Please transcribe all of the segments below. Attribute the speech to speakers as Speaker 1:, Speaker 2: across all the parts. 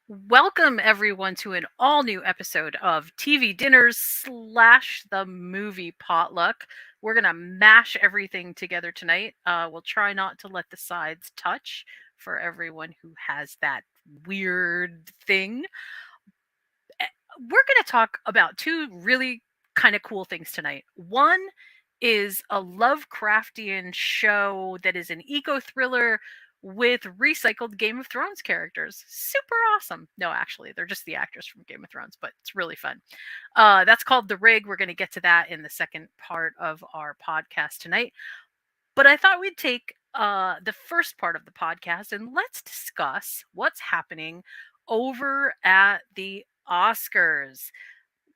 Speaker 1: Welcome everyone to an all new episode of TV Dinners slash the movie potluck. We're gonna mash everything together tonight. We'll try not to let the sides touch for everyone who has that weird thing. We're gonna talk about two really kind of cool things tonight. One is a Lovecraftian show that is an eco thriller with recycled Game of Thrones characters. Super awesome. No, actually, they're just the actors from Game of Thrones, but it's really fun. That's called The Rig. We're going to get to that in the second part of our podcast tonight. But I thought we'd take the first part of the podcast and let's discuss what's happening over at the Oscars.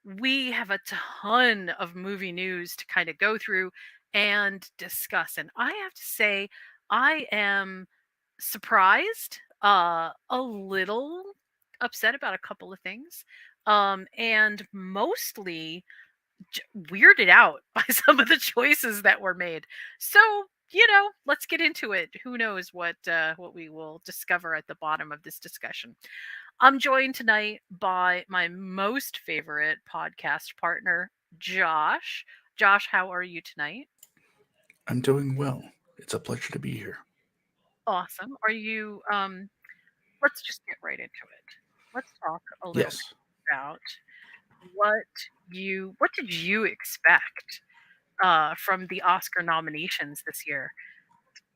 Speaker 1: We have a ton of movie news to kind of go through and discuss. And I have to say, I am surprised, a little upset about a couple of things, and mostly weirded out by some of the choices that were made. So, let's get into it. Who knows what we will discover at the bottom of this discussion. I'm joined tonight by my most favorite podcast partner, Josh. Josh, how are you tonight?
Speaker 2: I'm doing well. It's a pleasure to be here.
Speaker 1: Awesome. Are you let's just get right into it. Let's talk a little
Speaker 2: Yes.
Speaker 1: bit about what what did you expect from the Oscar nominations this year?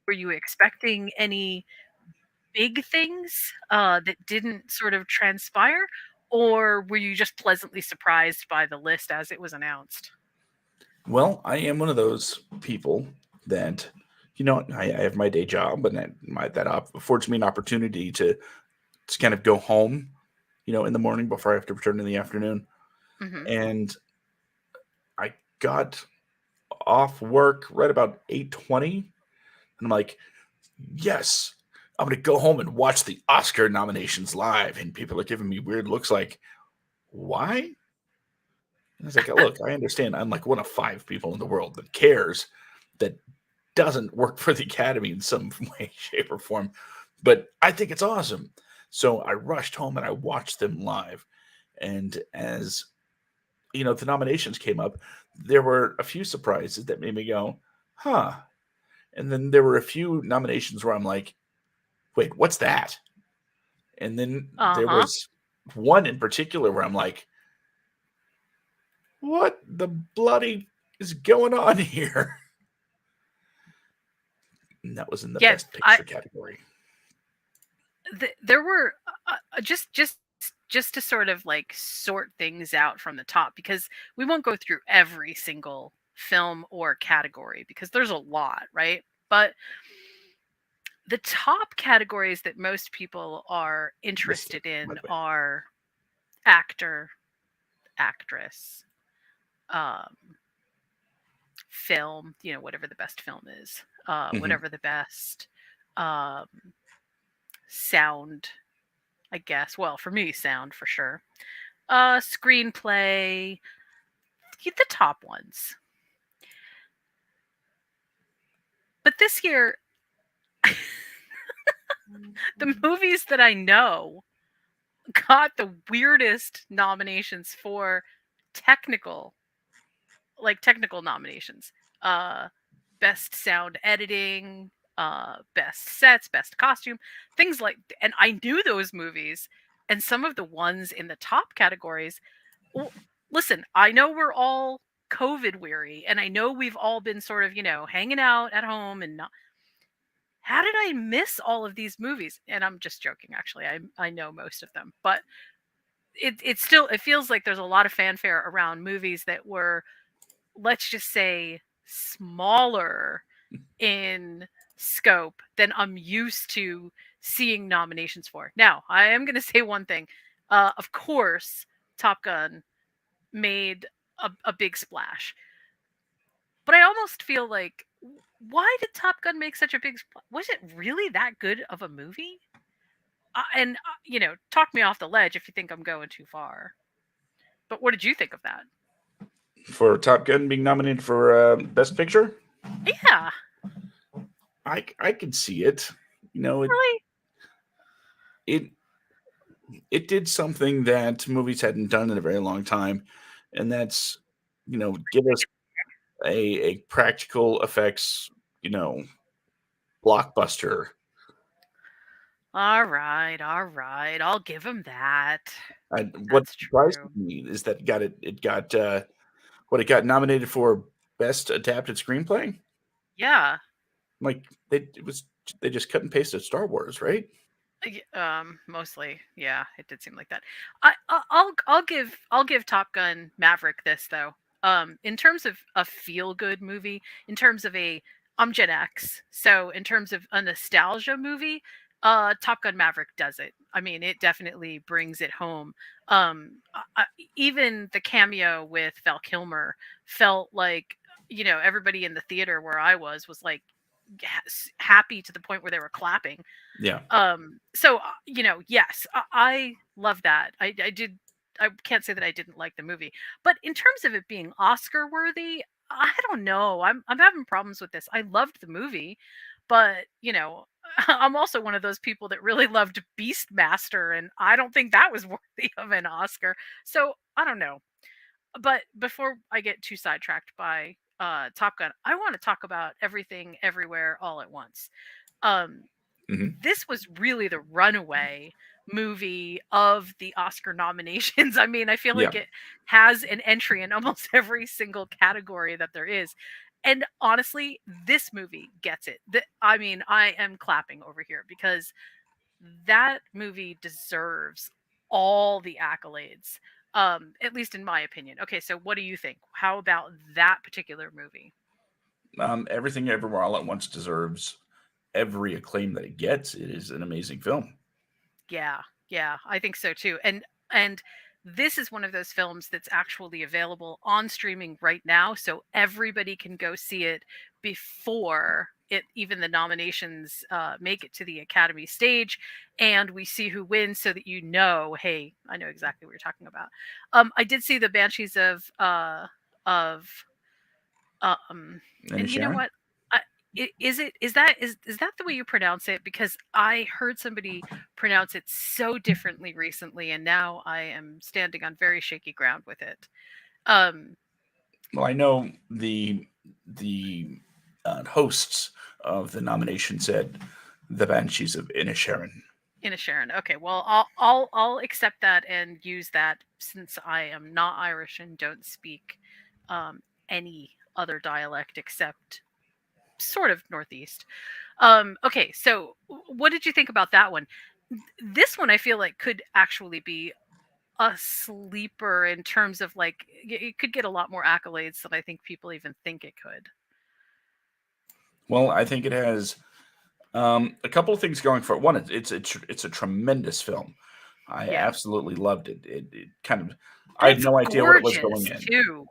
Speaker 1: Were you expecting any big things that didn't sort of transpire, or were you just pleasantly surprised by the list as it was announced?
Speaker 2: Well, I am one of those people that, I have my day job, and that affords me an opportunity to kind of go home, in the morning before I have to return in the afternoon.
Speaker 1: Hmm.
Speaker 2: And I got off work right about 8:20, and I'm like, yes, I'm gonna go home and watch the Oscar nominations live. And people are giving me weird looks like, why? And I was like, look, I understand I'm like one of five people in the world that cares, that doesn't work for the Academy in some way, shape, or form. But I think it's awesome. So I rushed home and I watched them live. And as the nominations came up, there were a few surprises that made me go, huh. And then there were a few nominations where I'm like, wait, what's that? And then there
Speaker 1: Uh-huh.
Speaker 2: was one in particular where I'm like, what the bloody is going on here? And that was in the
Speaker 1: Yeah,
Speaker 2: best
Speaker 1: I
Speaker 2: picture category.
Speaker 1: there were just to sort of like sort things out from the top, because we won't go through every single film or category because there's a lot, right? But the top categories that most people are
Speaker 2: Listed,
Speaker 1: interested
Speaker 2: by
Speaker 1: in
Speaker 2: the way.
Speaker 1: are actor, actress, um, film, whatever the best film is,
Speaker 2: Hmm.
Speaker 1: whatever the best um, sound, I guess. Well, for me, sound for sure. Screenplay, the top ones. But this year, the movies that I know got the weirdest nominations for technical, technical nominations. Uh, best sound editing, best sets, best costume, things like. And I knew those movies, and some of the ones in the top categories. Well, listen, I know we're all COVID weary, and I know we've all been sort of, hanging out at home and not. How did I miss all of these movies? And I'm just joking, actually. I know most of them, but it feels like there's a lot of fanfare around movies that were, let's just say, smaller in scope than I'm used to seeing nominations for. Now, I am going to say one thing. Of course, Top Gun made a big splash, but I almost feel like, why did Top Gun make such a big splash? Was it really that good of a movie? And talk me off the ledge if you think I'm going too far. But what did you think of that?
Speaker 2: For Top Gun being nominated for Best Picture,
Speaker 1: Yeah,
Speaker 2: I can see it. You know,
Speaker 1: really.
Speaker 2: it it did something that movies hadn't done in a very long time, and that's, give us a practical effects, you know, blockbuster.
Speaker 1: All right, all right. I'll give him that.
Speaker 2: What
Speaker 1: That's
Speaker 2: surprised
Speaker 1: true.
Speaker 2: me is that it got nominated for best adapted screenplay.
Speaker 1: Yeah.
Speaker 2: Like they just cut and pasted Star Wars, right?
Speaker 1: Mostly, yeah, it did seem like that. I'll give Top Gun Maverick this though. In terms of a feel good movie, in terms of a I'm Gen X, so in terms of a nostalgia movie, Top Gun Maverick does it. I mean, it definitely brings it home. Even the cameo with Val Kilmer felt like everybody in the theater where I was like happy to the point where they were clapping.
Speaker 2: Yeah.
Speaker 1: So yes, I love that. I did. I can't say that I didn't like the movie, but in terms of it being Oscar worthy, I don't know. I'm having problems with this. I loved the movie, but I'm also one of those people that really loved Beastmaster, and I don't think that was worthy of an Oscar. So I don't know. But before I get too sidetracked by Top Gun, I want to talk about Everything Everywhere All at Once. Um,
Speaker 2: Hmm.
Speaker 1: this was really the runaway movie of the Oscar nominations. I mean, I feel
Speaker 2: Yeah.
Speaker 1: like it has an entry in almost every single category that there is. And honestly, this movie gets it. I mean, I am clapping over here because that movie deserves all the accolades. At least in my opinion. Okay, so what do you think? How about that particular movie?
Speaker 2: Everything Everywhere All at Once deserves every acclaim that it gets. It is an amazing film.
Speaker 1: Yeah, yeah, I think so too. And this is one of those films that's actually available on streaming right now, so everybody can go see it before it even the nominations make it to the Academy stage, and we see who wins, so that hey, I know exactly what you're talking about. I did see the Banshees of
Speaker 2: And
Speaker 1: and you know
Speaker 2: Sharon?
Speaker 1: what? I, is that the way you pronounce it? Because I heard somebody pronounce it so differently recently, and now I am standing on very shaky ground with it. Um,
Speaker 2: Well, I know the hosts of the nomination said the Banshees of Inisherin.
Speaker 1: Ina Sharon. Okay, well, I'll accept that and use that since I am not Irish and don't speak any other dialect except sort of Northeast. Okay, so what did you think about that one? This one I feel like could actually be a sleeper in terms of like it could get a lot more accolades than I think people even think it could.
Speaker 2: Well, I think it has a couple of things going for it. One, it's a tremendous film. I
Speaker 1: Yeah.
Speaker 2: absolutely loved it. It kind of
Speaker 1: And
Speaker 2: I had
Speaker 1: it's
Speaker 2: no idea what it was going
Speaker 1: gorgeous
Speaker 2: in.
Speaker 1: too.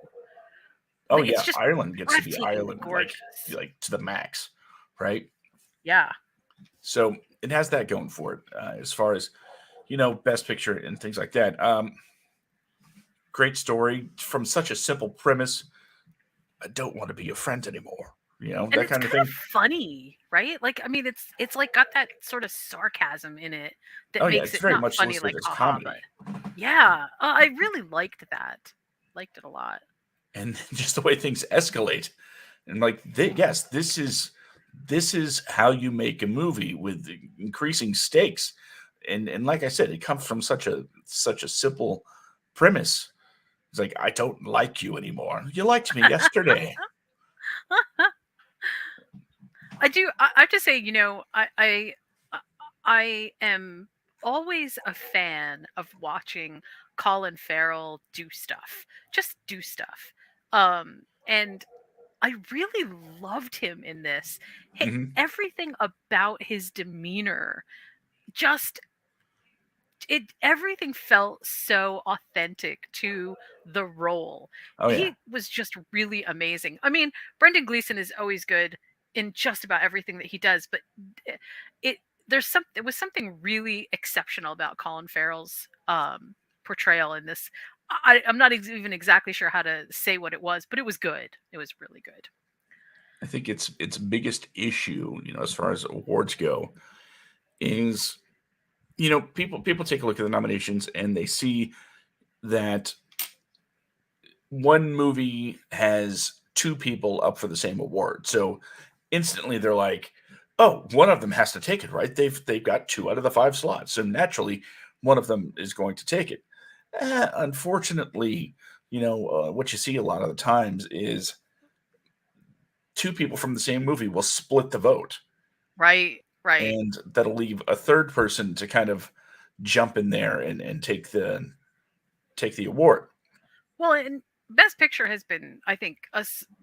Speaker 2: Oh
Speaker 1: It's
Speaker 2: yeah,
Speaker 1: just
Speaker 2: Ireland gets to be
Speaker 1: breathtakingly
Speaker 2: Ireland
Speaker 1: gorgeous.
Speaker 2: like to the max, right?
Speaker 1: Yeah.
Speaker 2: So it has that going for it as far as best picture and things like that. Great story from such a simple premise. I don't want to be your friend anymore.
Speaker 1: And
Speaker 2: That
Speaker 1: it's
Speaker 2: kind of
Speaker 1: kind of
Speaker 2: thing.
Speaker 1: funny, right? Like I mean it's like got that sort of sarcasm in it that
Speaker 2: Oh yeah,
Speaker 1: makes
Speaker 2: it's
Speaker 1: it
Speaker 2: very
Speaker 1: not
Speaker 2: much
Speaker 1: funny
Speaker 2: listed
Speaker 1: like
Speaker 2: as
Speaker 1: haha, but
Speaker 2: comedy,
Speaker 1: yeah, I really liked that. Liked it a lot.
Speaker 2: and just the way things escalate, and like, yes, this is how you make a movie with increasing stakes, and like I said, it comes from such a simple premise. It's like, I don't like you anymore. You liked me yesterday.
Speaker 1: I have to say, I am always a fan of watching Colin Farrell do stuff. Just do stuff. And I really loved him in this.
Speaker 2: Hmm.
Speaker 1: Everything about his demeanor just everything felt so authentic to the role.
Speaker 2: Oh yeah.
Speaker 1: He was just really amazing. I mean, Brendan Gleeson is always good in just about everything that he does, but it, it there was something really exceptional about Colin Farrell's portrayal in this. I'm not even exactly sure how to say what it was, but it was good. It was really good.
Speaker 2: I think its biggest issue, as far as awards go, is People take a look at the nominations and they see that one movie has two people up for the same award. So instantly they're like, "Oh, one of them has to take it, right? They've got 2 out of the 5 slots, so naturally one of them is going to take it." Unfortunately, what you see a lot of the times is two people from the same movie will split the vote,
Speaker 1: Right, right.
Speaker 2: and that'll leave a third person to kind of jump in there and take the award.
Speaker 1: Well, and Best Picture has been, I think,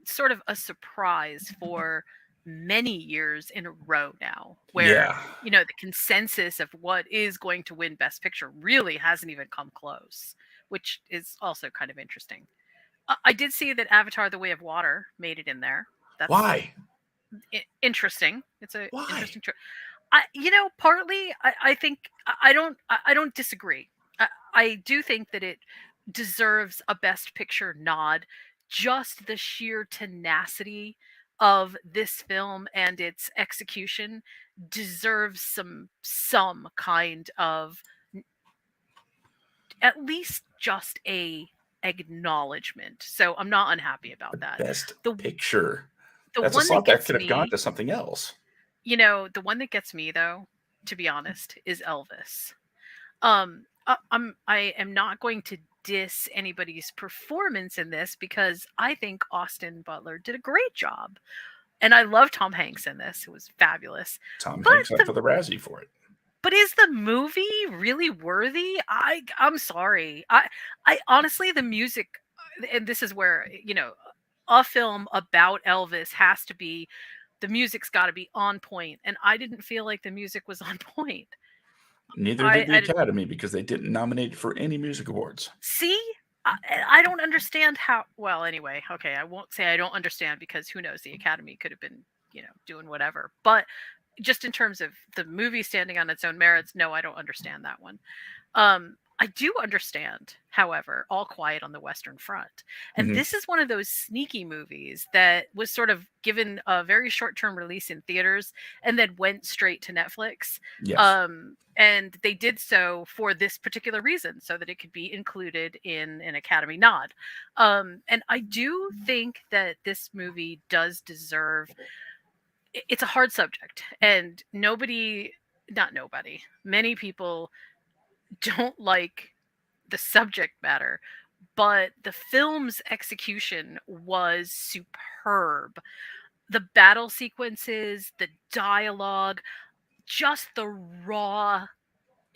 Speaker 1: sort of a surprise for many years in a row now, where,
Speaker 2: Yeah.
Speaker 1: the consensus of what is going to win Best Picture really hasn't even come close, which is also kind of interesting. I did see that Avatar: The Way of Water made it in there. That's
Speaker 2: Why?
Speaker 1: interesting. It's a
Speaker 2: Why?
Speaker 1: interesting choice. Partly, I think I don't disagree. I do think that it deserves a Best Picture nod. Just the sheer tenacity of this film and its execution deserves some kind of, at least just a acknowledgement. So I'm not unhappy about that.
Speaker 2: Best
Speaker 1: The
Speaker 2: Picture.
Speaker 1: the
Speaker 2: That's a
Speaker 1: one that
Speaker 2: slot that
Speaker 1: gets
Speaker 2: could have gone
Speaker 1: me,
Speaker 2: to something else.
Speaker 1: the one that gets me though, to be honest, is Elvis. I am not going to diss anybody's performance in this because I think Austin Butler did a great job, and I love Tom Hanks in this. It was fabulous.
Speaker 2: Tom
Speaker 1: But
Speaker 2: Hanks up for the Razzie for it.
Speaker 1: is the movie really worthy? I'm sorry. I honestly, the music, and this is where, a film about Elvis has to be, the music's got to be on point, and I didn't feel like the music was on point.
Speaker 2: Neither did the
Speaker 1: I
Speaker 2: Academy because they didn't nominate for any music awards.
Speaker 1: See, I don't understand how. Well, anyway, okay, I won't say I don't understand because who knows? The Academy could have been, doing whatever. But just in terms of the movie standing on its own merits, no, I don't understand that one. I do understand, however, All Quiet on the Western Front. And
Speaker 2: Mhm.
Speaker 1: this is one of those sneaky movies that was sort of given a very short term release in theaters and then went straight to Netflix.
Speaker 2: Yes.
Speaker 1: And they did so for this particular reason, so that it could be included in an Academy nod. And I do think that this movie does deserve, it's a hard subject. And not nobody, many people don't like the subject matter, but the film's execution was superb. The battle sequences, the dialogue, just the raw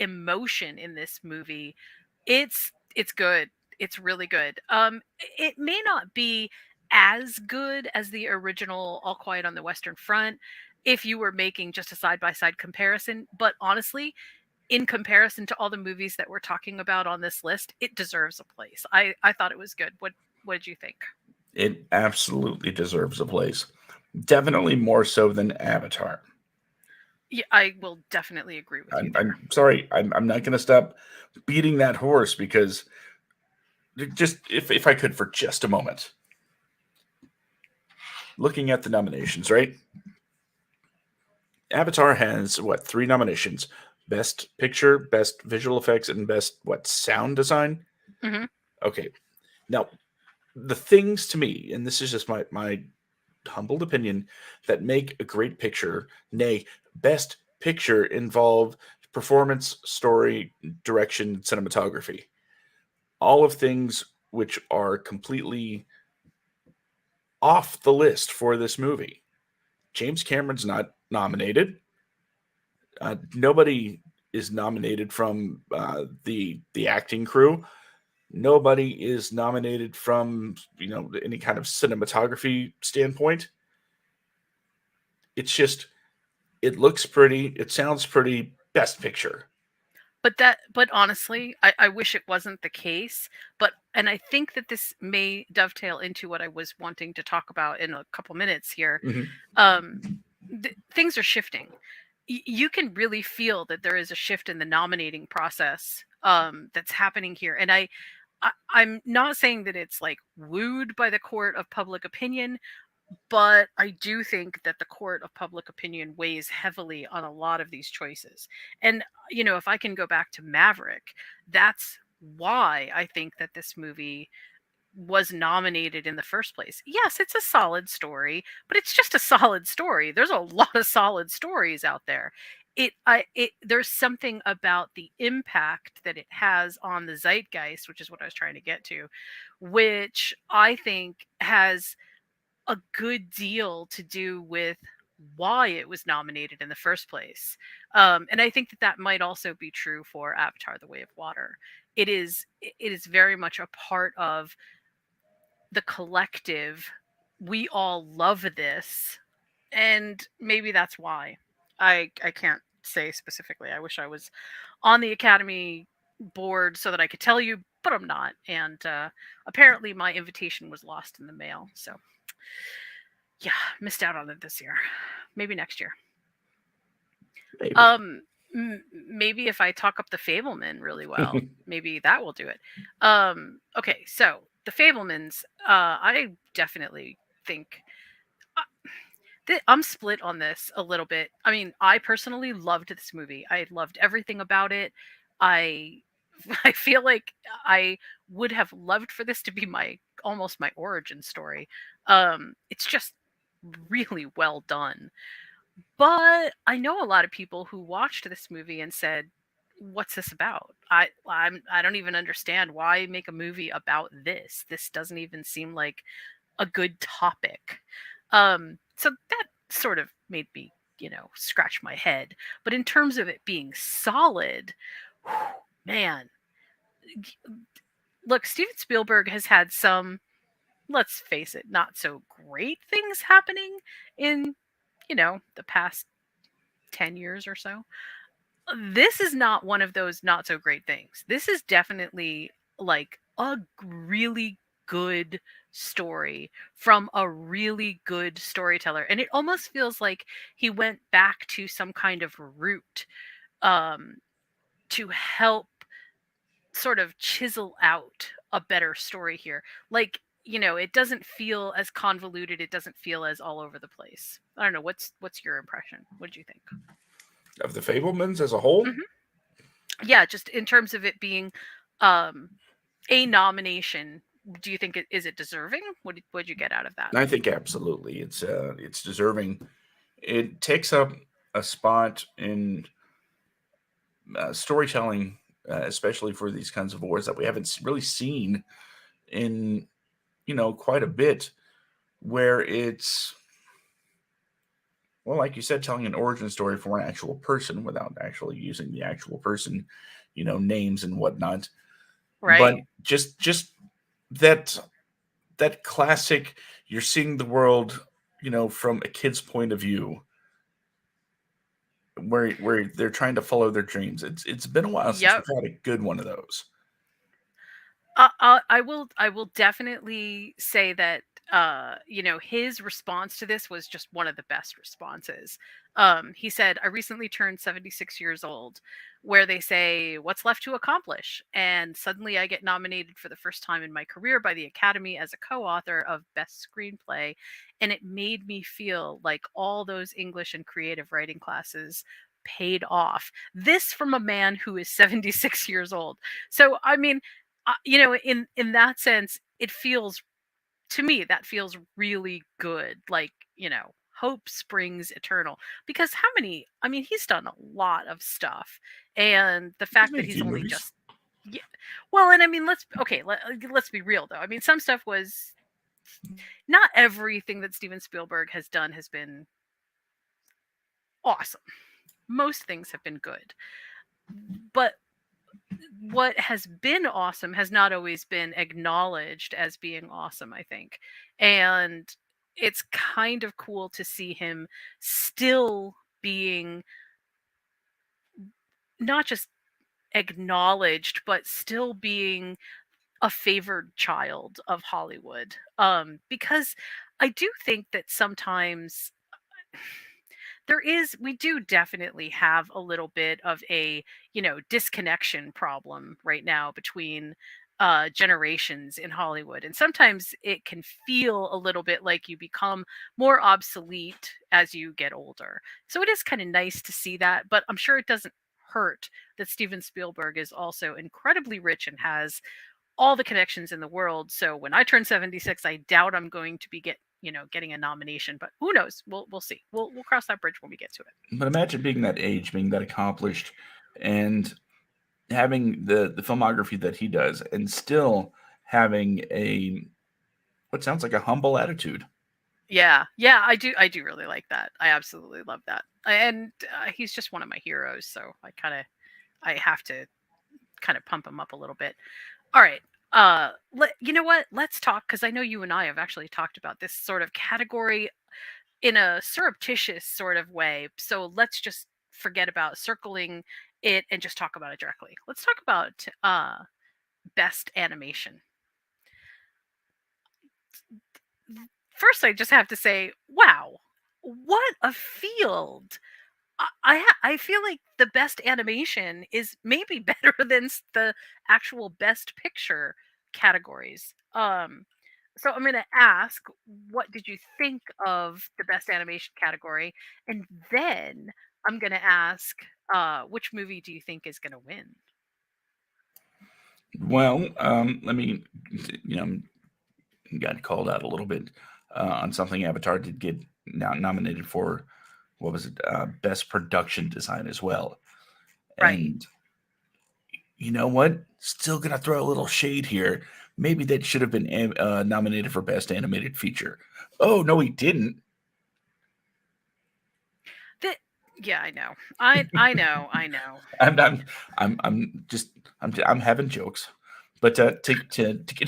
Speaker 1: emotion in this movie. It's good. It's really good. It may not be as good as the original All Quiet on the Western Front if you were making just a side by side comparison, but honestly, in comparison to all the movies that we're talking about on this list, it deserves a place. I thought it was good. What did you think?
Speaker 2: It absolutely deserves a place. Definitely more so than Avatar.
Speaker 1: Yeah, I will definitely agree with you there.
Speaker 2: I'm sorry. I'm not going to stop beating that horse because just if I could for just a moment, looking at the nominations, right? Avatar has what, 3 nominations: Best Picture, Best Visual Effects, and Best what, Sound Design.
Speaker 1: Hmm.
Speaker 2: Okay, now the things to me, and this is just my humbled opinion, that make a great picture, nay, Best Picture, involve performance, story, direction, cinematography. All of things which are completely off the list for this movie. James Cameron's not nominated. Nobody is nominated from the acting crew. Nobody is nominated from any kind of cinematography standpoint. It's just it looks pretty. It sounds pretty. Best picture.
Speaker 1: But honestly, I wish it wasn't the case. And I think that this may dovetail into what I was wanting to talk about in a couple minutes here.
Speaker 2: Mhm.
Speaker 1: Um, Things are shifting. You can really feel that there is a shift in the nominating process, that's happening here. And I'm not saying that it's like wooed by the court of public opinion, But I do think that the court of public opinion weighs heavily on a lot of these choices. And, if I can go back to Maverick, that's why I think that this movie was nominated in the first place. Yes, it's a solid story, but it's just a solid story. There's a lot of solid stories out there. There's something about the impact that it has on the zeitgeist, which is what I was trying to get to, which I think has a good deal to do with why it was nominated in the first place. And I think that that might also be true for Avatar: The Way of Water. It is very much a part of the collective. We all love this, and maybe that's why. I can't say specifically. I wish I was on the Academy board so that I could tell you, but I'm not. And apparently, my invitation was lost in the mail. So yeah, missed out on it this year. Maybe next year.
Speaker 2: Maybe.
Speaker 1: Maybe if I talk up the Fableman really well, maybe that will do it. Okay, so the Fablemans, I definitely think I'm split on this a little bit. I mean, I personally loved this movie. I loved everything about it. I I feel like I would have loved for this to be my almost my origin story. It's just really well done. But I know a lot of people who watched this movie and said, "What's this about? I don't even understand why make a movie about this. This doesn't even seem like a good topic." So that sort of made me, scratch my head. But in terms of it being solid, man, look, Steven Spielberg has had some, let's face it, not so great things happening in, the past 10 years or so. This is not one of those not so great things. This is definitely like a really good story from a really good storyteller. And it almost feels like he went back to some kind of root, um, to help sort of chisel out a better story here. Like, it doesn't feel as convoluted, it doesn't feel as all over the place. I don't know, what's your impression? What do you think?
Speaker 2: Of the Fablemans as a whole,
Speaker 1: Mhm. Yeah, just in terms of it being um a nomination, do you think is it deserving? What'd you get out of that?
Speaker 2: I think absolutely it's deserving. It takes up a spot in storytelling, especially for these kinds of wars that we haven't really seen in quite a bit, where it's, well, like you said, telling an origin story for an actual person without actually using the actual person, names and whatnot. But
Speaker 1: Right.
Speaker 2: just that classic, you're seeing the world, from a kid's point of view, where they're trying to follow their dreams. It's been a while since
Speaker 1: Yep.
Speaker 2: we've had a good one of those.
Speaker 1: I will definitely say that his response to this was just one of the best responses. He said, "I recently turned 76 years old, where they say what's left to accomplish, and suddenly I get nominated for the first time in my career by the Academy as a co-author of Best Screenplay, and it made me feel like all those English and creative writing classes paid off." This from a man who is 76 years old. So I mean, in that sense, it feels, to me, that feels really good. Like, hope springs eternal. Because how many? I mean, he's done a lot of stuff, and the
Speaker 2: He's
Speaker 1: fact
Speaker 2: made
Speaker 1: that
Speaker 2: a
Speaker 1: he's
Speaker 2: few
Speaker 1: only
Speaker 2: movies.
Speaker 1: just, yeah. Well, and I mean, let's be real though. I mean, some stuff was, not everything that Steven Spielberg has done has been awesome. Most things have been good, but what has been awesome has not always been acknowledged as being awesome, I think. And it's kind of cool to see him still being not just acknowledged, but still being a favored child of Hollywood. Because I do think that sometimes we do definitely have a little bit of a, disconnection problem right now between generations in Hollywood. And sometimes it can feel a little bit like you become more obsolete as you get older. So it is kind of nice to see that, but I'm sure it doesn't hurt that Steven Spielberg is also incredibly rich and has all the connections in the world. So when I turn 76, I doubt I'm going to be getting a nomination, but who knows? We'll see. We'll cross that bridge when we get to it.
Speaker 2: But imagine being that age, being that accomplished, and having the filmography that he does, and still having a what sounds like a humble attitude.
Speaker 1: Yeah, I do really like that. I absolutely love that, and he's just one of my heroes. So I have to kind of pump him up a little bit. All right. You know what? Let's talk because I know you and I have actually talked about this sort of category in a surreptitious sort of way. So let's just forget about circling it and just talk about it directly. Let's talk about best animation. First, I just have to say, wow, what a field! I feel like the best animation is maybe better than the actual best picture categories. So I'm going to ask, what did you think of the best animation category? And then I'm going to ask, which movie do you think is going to win?
Speaker 2: Well, let me, you know, got called out a little bit on something Avatar did get nominated for. What was it? Best production design as well.
Speaker 1: Right.
Speaker 2: And you know what? Still gonna throw a little shade here. Maybe that should have been nominated for best animated feature. Oh no, he didn't.
Speaker 1: That, yeah, I know. I know.
Speaker 2: I'm having jokes. But to get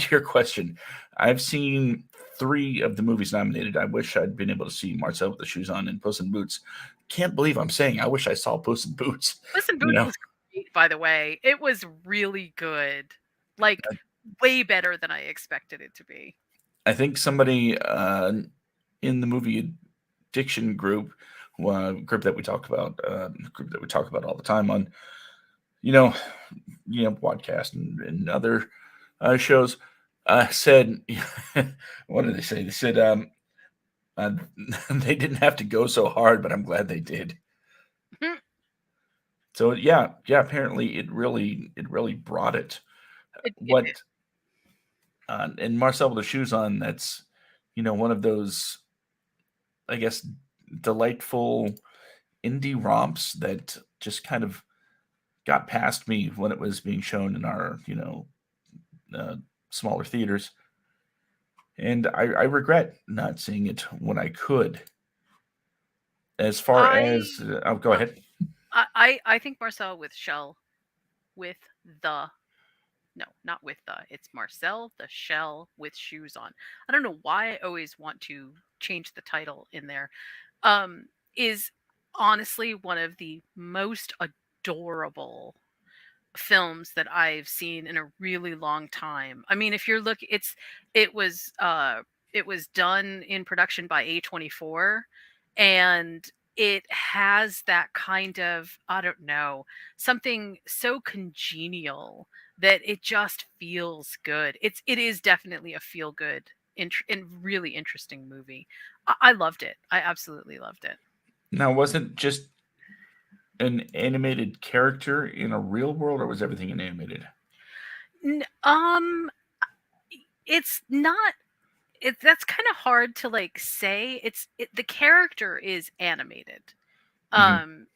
Speaker 2: to your question, I've seen 3 of the movies nominated. I wish I'd been able to see Marcel with the Shoes On and Puss in Boots. Can't believe I'm saying I wish I saw Puss in Boots.
Speaker 1: Puss in
Speaker 2: You
Speaker 1: Boots
Speaker 2: know,
Speaker 1: was great, by the way. It was really good. Like, way better than I expected it to be.
Speaker 2: I think somebody in the movie addiction group that we talk about all the time on, you know, podcast and other shows, said, what did they say? They said uh, they didn't have to go so hard, but I'm glad they did. So yeah, apparently it really brought it.
Speaker 1: It did.
Speaker 2: What and Marcel with the Shoes On, that's one of those, I guess, delightful indie romps that just kind of got past me when it was being shown in our uh, smaller theaters, and I regret not seeing it when I could. As far as
Speaker 1: I
Speaker 2: I'll go
Speaker 1: uh,
Speaker 2: ahead.
Speaker 1: I think Marcel with Shell with the no, not with the. It's Marcel the Shell with shoes on. I don't know why I always want to change the title in there. Is honestly one of the most adorable films that I've seen in a really long time. I mean, if you're looking, it was uh it was done in production by A24, and it has that kind of, I don't know, something so congenial that it just feels good. It is definitely a feel good and really interesting movie. I loved it. I absolutely loved it.
Speaker 2: Now, wasn't just an animated character in a real world, or was everything animated?
Speaker 1: N- um it's not that's kind of hard to like say. The character is animated.
Speaker 2: Hmm.
Speaker 1: Um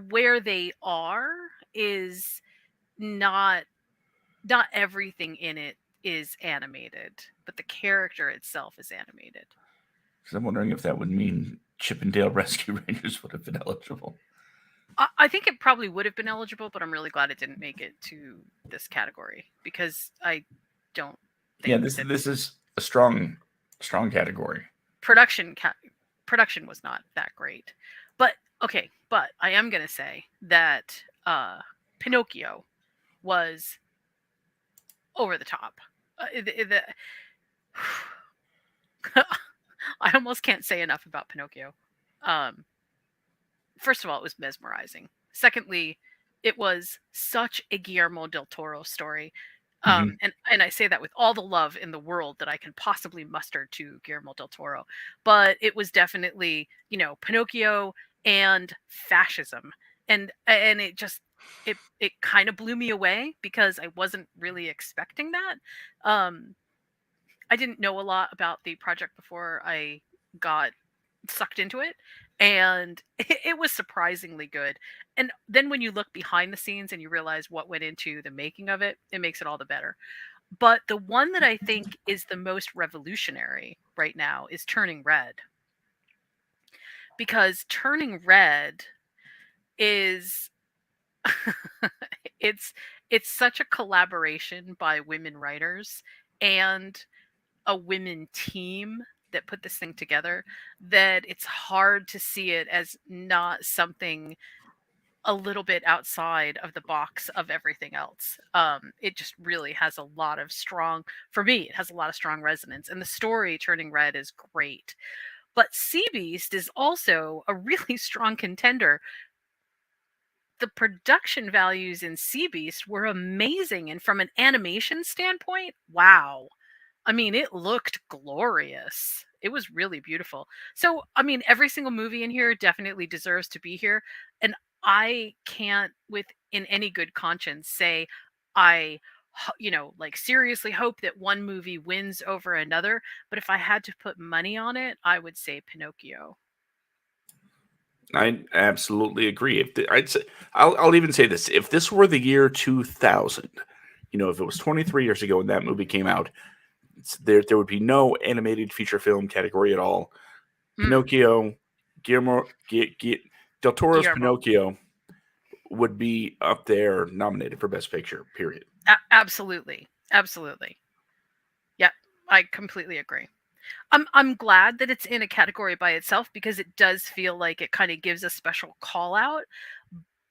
Speaker 1: where they are is not not everything in it is animated, but the character itself is animated.
Speaker 2: So I'm wondering if that would mean Chippendale Rescue Rangers would have been eligible.
Speaker 1: I think it probably would have been eligible, but I'm really glad it didn't make it to this category because I don't
Speaker 2: Yeah,
Speaker 1: think that
Speaker 2: this is a strong category.
Speaker 1: production ca- production was not that great. But okay, but I am going to say that Pinocchio was over the top. I almost can't say enough about Pinocchio. Um, First of all, it was mesmerizing. Secondly, it was such a Guillermo del Toro story.
Speaker 2: Mhm.
Speaker 1: And I say that with all the love in the world that I can possibly muster to Guillermo del Toro, but it was definitely, Pinocchio and fascism, and it kind of blew me away because I wasn't really expecting that. Um, I didn't know a lot about the project before I got sucked into it, and it was surprisingly good. And then when you look behind the scenes and you realize what went into the making of it, it makes it all the better. But the one that I think is the most revolutionary right now is Turning Red, because Turning Red is it's it's such a collaboration by women writers and a women team that put this thing together, that it's hard to see it as not something a little bit outside of the box of everything else. It just really has a lot of strong, for me, it has a lot of strong resonance. And the story, Turning Red, is great. But Sea Beast is also a really strong contender. The production values in Sea Beast were amazing. And from an animation standpoint, wow. I mean, it looked glorious. It was really beautiful. So, I mean, every single movie in here definitely deserves to be here. And I can't, with in any good conscience, say I, like seriously hope that one movie wins over another. But if I had to put money on it, I would say Pinocchio.
Speaker 2: I absolutely agree. I'd say, I'll even say this: if this were the year 2000, if it was 23 years ago when that movie came out, there would be no animated feature film category at all.
Speaker 1: Mm,
Speaker 2: Pinocchio, Guillermo Del Toro's
Speaker 1: Guillermo.
Speaker 2: Pinocchio would be up there, nominated for Best Picture. Period.
Speaker 1: Absolutely. Absolutely. Yeah, I completely agree. I'm glad that it's in a category by itself because it does feel like it kind of gives a special call out,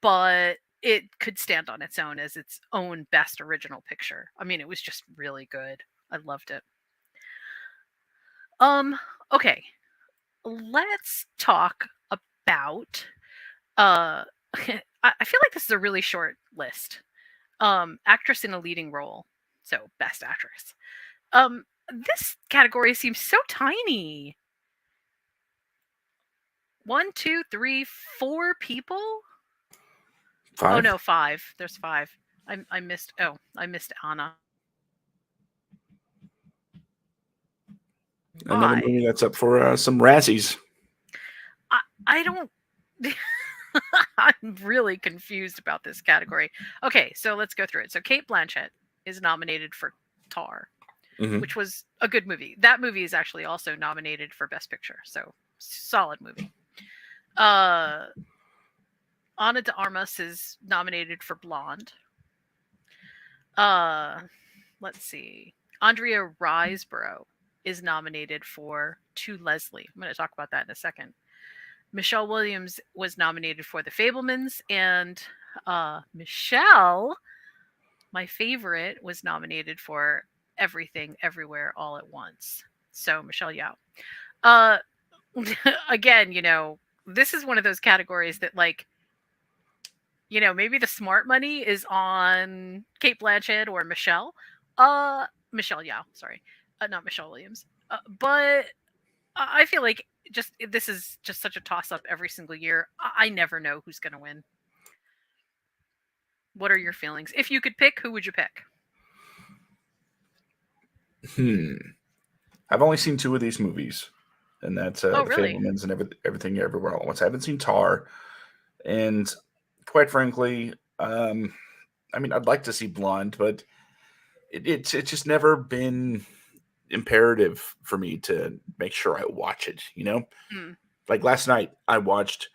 Speaker 1: but it could stand on its own as its own best original picture. I mean, it was just really good. I loved it. Um, okay, let's talk about I feel like this is a really short list. Actress in a leading role. So, best actress. This category seems so tiny. One, two, three, four people. Oh
Speaker 2: Five.
Speaker 1: no, five. There's five. I missed. Oh, I missed Anna.
Speaker 2: Another
Speaker 1: I
Speaker 2: movie that's up for some Razzies.
Speaker 1: I, I don't. I'm really confused about this category. Okay, so let's go through it. So Kate Blanchett is nominated for Tar,
Speaker 2: Hmm.
Speaker 1: which was a good movie. That movie is actually also nominated for Best Picture, so solid movie. Uh, Ana de Armas is nominated for Blonde. Uh, let's see. Andrea Riseborough is nominated for To Leslie. I'm going to talk about that in a second. Michelle Williams was nominated for The Fablemans, and Michelle, my favorite, was nominated for Everything Everywhere All at Once. So Michelle Yao. Uh, again, this is one of those categories that, like, maybe the smart money is on Kate Blanchett or Michelle. Michelle Yao, sorry, not Michelle Williams. But I feel like this is just such a toss up every single year. I never know who's going to win. What are your feelings? If you could pick, who would you pick?
Speaker 2: Hmm. I've only seen two of these movies, and that's
Speaker 1: Oh,
Speaker 2: The
Speaker 1: really?
Speaker 2: Fablemans and Everything Everywhere All at Once. I haven't seen Tar, and quite frankly, I mean, I'd like to see Blonde, but it's just never been imperative for me to make sure I watch it.
Speaker 1: Mm.
Speaker 2: Like last night, I watched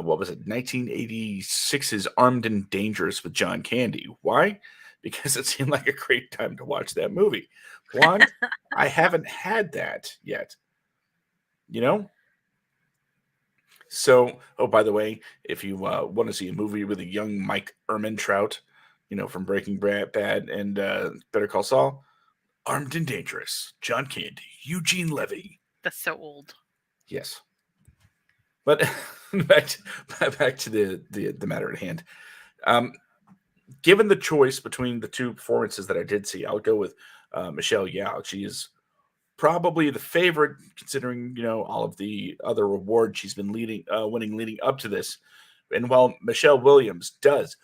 Speaker 2: what was it, 1986's Armed and Dangerous with John Candy. Why? Because it seemed like a great time to watch that movie. Blonde, I haven't had that yet. You know, So, oh, by the way, if you want to see a movie with a young Mike Ehrmantraut, from Breaking Bad and Better Call Saul, Armed and Dangerous, John Candy, Eugene Levy.
Speaker 1: That's so old.
Speaker 2: Yes, but back to the matter at hand. Um, given the choice between the two performances that I did see, I'll go with Michelle Yeoh. She is probably the favorite, considering all of the other awards she's been winning leading up to this. And while Michelle Williams does,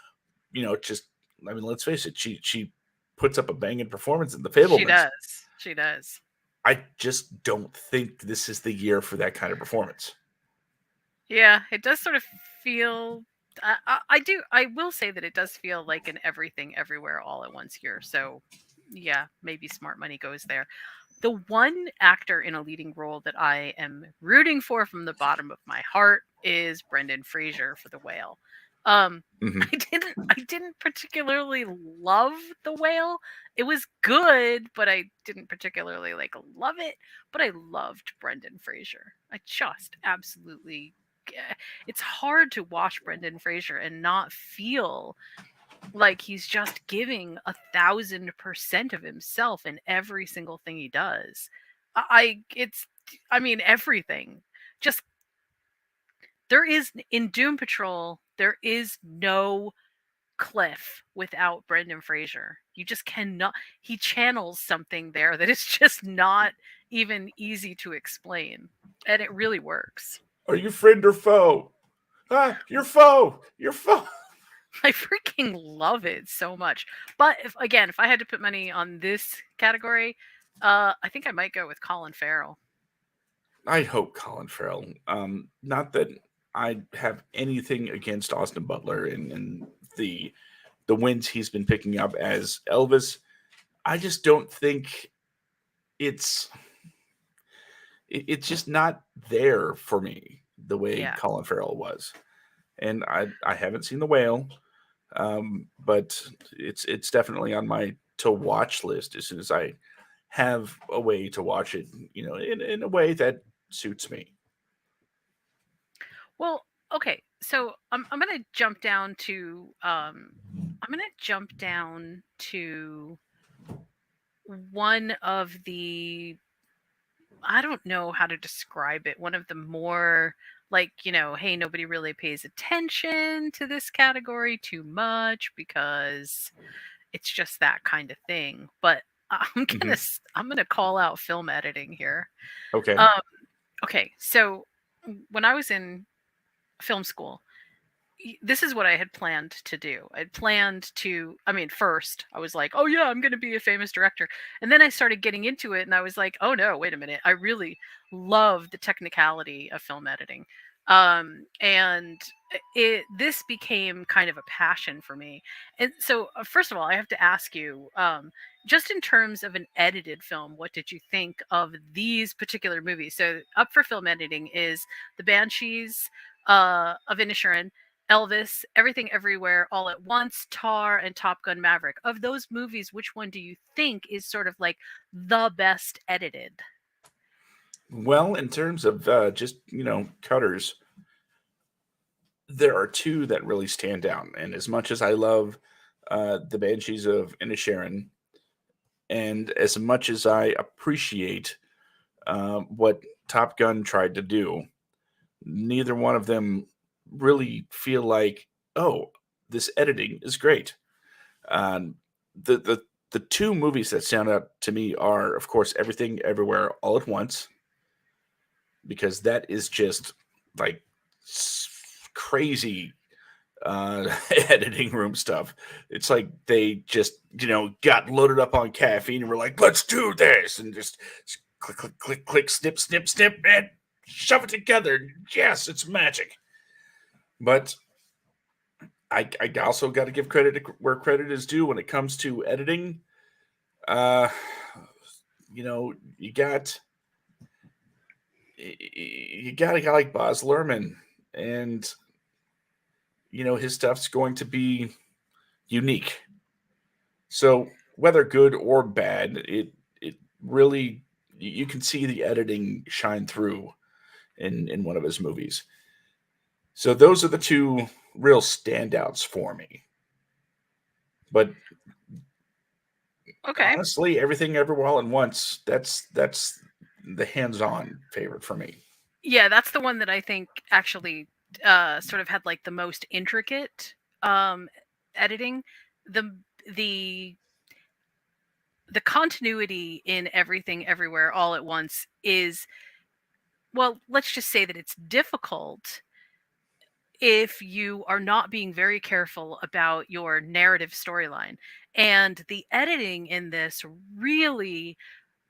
Speaker 2: just I mean, let's face it, she puts up a banging performance in The
Speaker 1: She
Speaker 2: Fablemans.
Speaker 1: does. She does.
Speaker 2: I just don't think this is the year for that kind of performance.
Speaker 1: Yeah, it does sort of feel. I will say that it does feel like an everything, everywhere, all at once year. So, yeah, maybe smart money goes there. The one actor in a leading role that I am rooting for from the bottom of my heart is Brendan Fraser for The Whale.
Speaker 2: Hmm.
Speaker 1: I didn't particularly love The Whale. It was good, but I didn't particularly love it. But I loved Brendan Fraser. I just absolutely. It's hard to watch Brendan Fraser and not feel like he's just giving 1,000% of himself in every single thing he does. I mean, everything. Just there is in Doom Patrol, there is no Cliff without Brendan Fraser. You just cannot. He channels something there that is just not even easy to explain, and it really works.
Speaker 2: Are you friend or foe? Ah, your foe. Your foe.
Speaker 1: I freaking love it so much. But if I had to put money on this category, I think I might go with Colin Farrell.
Speaker 2: I hope Colin Farrell. Not that I have anything against Austin Butler and the wins he's been picking up as Elvis. I just don't think it's it's just not there for me the way
Speaker 1: Yeah.
Speaker 2: Colin Farrell was. And I haven't seen The Whale, but it's definitely on my to watch list as soon as I have a way to watch it, in a way that suits me.
Speaker 1: Well, okay. So I'm gonna jump down to one of the, I don't know how to describe it. One of the more hey, nobody really pays attention to this category too much because it's just that kind of thing. But
Speaker 2: Hmm.
Speaker 1: I'm gonna call out film editing here.
Speaker 2: Okay.
Speaker 1: Um, okay, so when I was in film school, this is what I had planned to do. I'd planned to, I mean, first I was like, oh yeah, I'm going to be a famous director. And then I started getting into it and I was like, oh no, wait a minute. I really love the technicality of film editing. And this became kind of a passion for me. And so, first of all, I have to ask you, just in terms of an edited film, what did you think of these particular movies? So, up for film editing is The Banshees of Inisherin, Elvis, Everything Everywhere, All at Once, Tar, and Top Gun Maverick. Of those movies, which one do you think is sort of like the best edited?
Speaker 2: Well, in terms of just cutters, there are two that really stand out. And as much as I love the Banshees of Inisherin, and as much as I appreciate what Top Gun tried to do, neither one of them really feel like, oh, this editing is great. Um, the two movies that stand out to me are, of course, Everything Everywhere All at Once, because that is just like crazy editing room stuff. It's like they just got loaded up on caffeine and were like, let's do this, and just click click click click, snip snip snip, and shove it together. Yes, it's magic. But I also got to give credit where credit is due when it comes to editing. Uh, you got a guy like Boz Lerman, and his stuff's going to be unique. So whether good or bad, it really you can see the editing shine through in one of his movies. So those are the two real standouts for me. But
Speaker 1: Okay.
Speaker 2: honestly, Everything Everywhere All at Once, that's the hands-on favorite for me.
Speaker 1: Yeah, that's the one that I think actually sort of had like the most intricate editing. the the the continuity in Everything Everywhere All at Once is, well, let's just say that it's difficult if you are not being very careful about your narrative storyline. And the editing in this really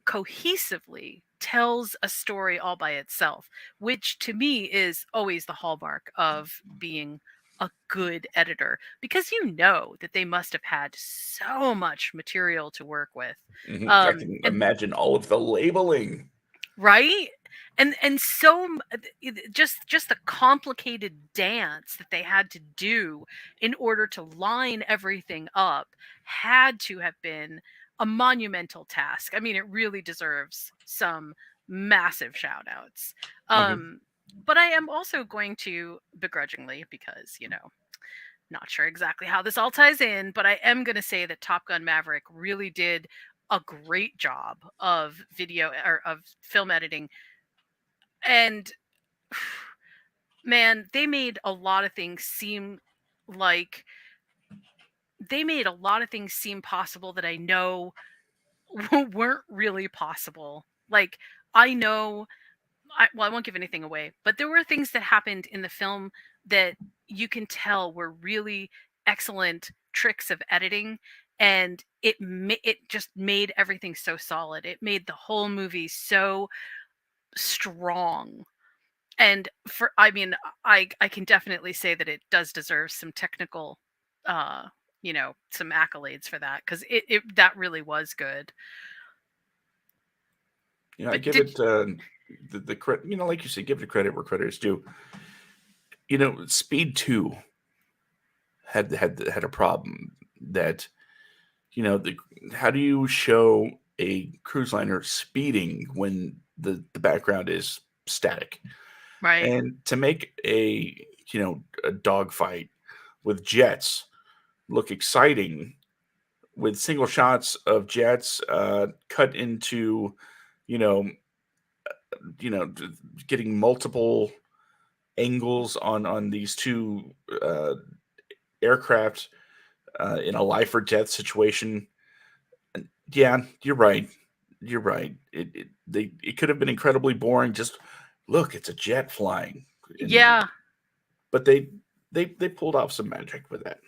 Speaker 1: cohesively tells a story all by itself, which to me is always the hallmark of being a good editor, because you know that they must have had so much material to work with.
Speaker 2: I can
Speaker 1: And
Speaker 2: imagine all of the labeling.
Speaker 1: right, and so just the complicated dance that they had to do in order to line everything up had to have been a monumental task. I mean, it really deserves some massive shout outs.
Speaker 2: Mhm.
Speaker 1: But I am also going to begrudgingly, because not sure exactly how this all ties in, but I am going to say that Top Gun Maverick really did a great job of video or of film editing. And man, like they made a lot of things seem possible that I know weren't really possible. Like, I know, well, I won't give anything away, but there were things that happened in the film that you can tell were really excellent tricks of editing, and it just made everything so solid. It made the whole movie so strong. And I mean, I can definitely say that it does deserve some technical, uh some accolades for that, because it that really was good.
Speaker 2: I
Speaker 1: But
Speaker 2: give
Speaker 1: did
Speaker 2: it the credit. Like you said, give the credit where credit is due. Speed 2 had a problem that how do you show a cruise liner speeding when the background is static?
Speaker 1: right?
Speaker 2: And to make a dogfight with jets look exciting with single shots of jets cut into you know getting multiple angles on these two aircraft in a life or death situation. Yeah, you're right. You're right. It could have been incredibly boring. Just look, it's a jet flying, and
Speaker 1: Yeah,
Speaker 2: but they pulled off some magic with that.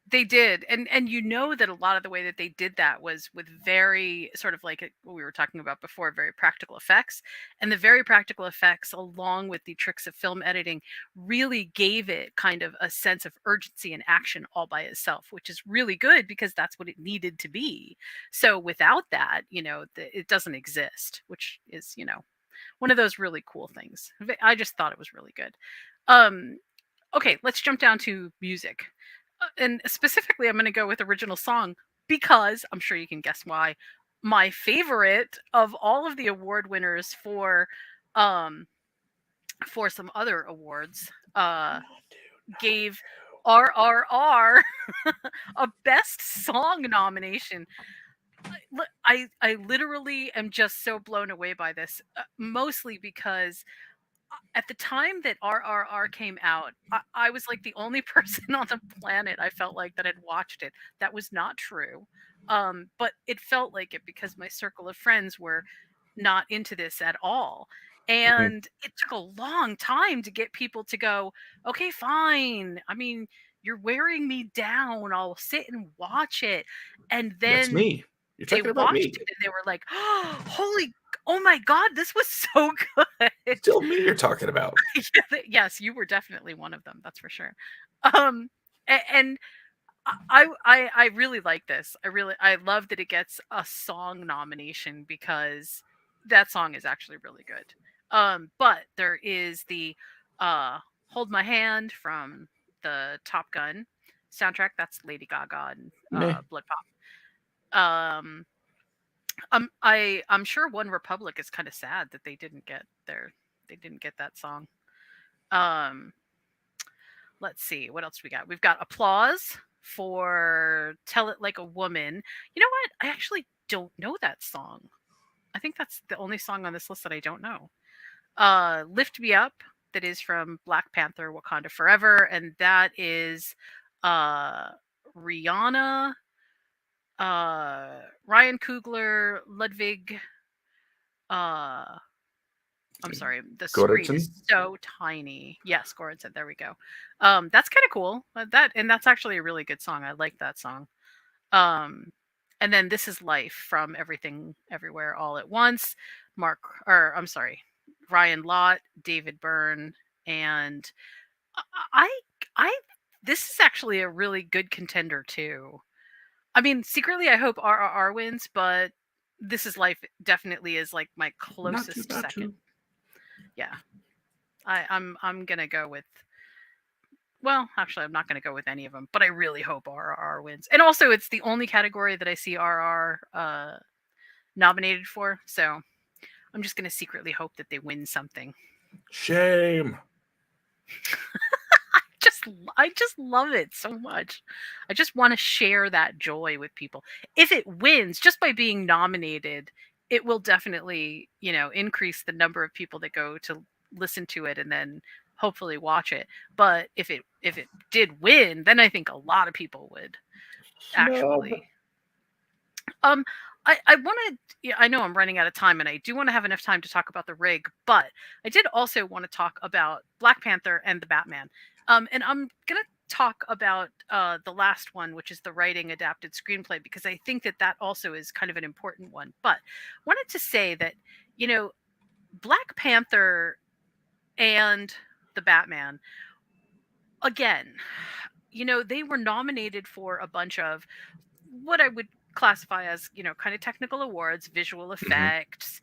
Speaker 1: they did. And you know that a lot of the way that they did that was with very sort of like what we were talking about before, very practical effects. And the very practical effects, along with the tricks of film editing, really gave it kind of a sense of urgency and action all by itself, which is really good because that's what it needed to be. So without that, it doesn't exist, which is, one of those really cool things. I just thought it was really good. Um, okay, let's jump down to music. And specifically, I'm going to go with original song because I'm sure you can guess why. My favorite of all of the award winners um for some other awards gave RRR a best song nomination. I literally am just so blown away by this, mostly because at the time that RRR came out, I was like the only person on the planet I felt like that had watched it. That was not true. But it felt like it because my circle of friends were not into this at all.
Speaker 2: Mhm.
Speaker 1: And it took a long time to get people to go, okay, fine. I mean, you're wearing me down. I'll sit and watch it. And
Speaker 2: That's
Speaker 1: then
Speaker 2: me. You're
Speaker 1: they
Speaker 2: talking about me.
Speaker 1: watched it and they were like, oh, oh my God, this was so good.
Speaker 2: Still me you're talking about.
Speaker 1: Yes, you were definitely one of them. That's for sure. Um, and I really like this. I love that it gets a song nomination because that song is actually really good. But there is the "Hold My Hand" from the Top Gun soundtrack. That's Lady Gaga and
Speaker 2: Meh.
Speaker 1: Blood Pop. I'm sure One Republic is kind of sad that they didn't get that song. Um, let's see what else we got. We've got Applause for Tell It Like a Woman. You know what? I actually don't know that song. I think that's the only song on this list that I don't know. Lift Me Up, that is from Black Panther Wakanda Forever, and that is uh Rihanna Ryan Coogler, Ludwig. Uh, I'm sorry, the screen is
Speaker 2: Goranson.
Speaker 1: so tiny. Yes, Goranson. There we go. That's kind of cool. That's actually a really good song. I like that song. Um, and then This Is Life from Everything Everywhere All at Once. I'm sorry, Ryan Lott, David Byrne, and I, I. This is actually a really good contender too. I mean, secretly, I hope RRR wins, but This Is Life definitely is like my
Speaker 2: Not too
Speaker 1: closest
Speaker 2: bad
Speaker 1: second.
Speaker 2: too.
Speaker 1: Yeah, I'm gonna go with. Well, actually, I'm not gonna go with any of them, but I really hope RRR wins. And also, it's the only category that I see RR nominated for, so I'm just gonna secretly hope that they win something.
Speaker 2: Shame.
Speaker 1: just I just love it so much. I just want to share that joy with people. If it wins just by being nominated, it will definitely, increase the number of people that go to listen to it and then hopefully watch it. But if it did win, then I think a lot of people would
Speaker 2: Snub.
Speaker 1: actually. Um I wanted, yeah, I know I'm running out of time and I do want to have enough time to talk about the rig, but I did also want to talk about Black Panther and the Batman. And I'm going to talk about the last one, which is the writing adapted screenplay, because I think that that also is kind of an important one. But wanted to say that, you know, Black Panther and the Batman, again, they were nominated for a bunch of what I would classify as, kind of technical awards, visual
Speaker 2: Mhm.
Speaker 1: effects,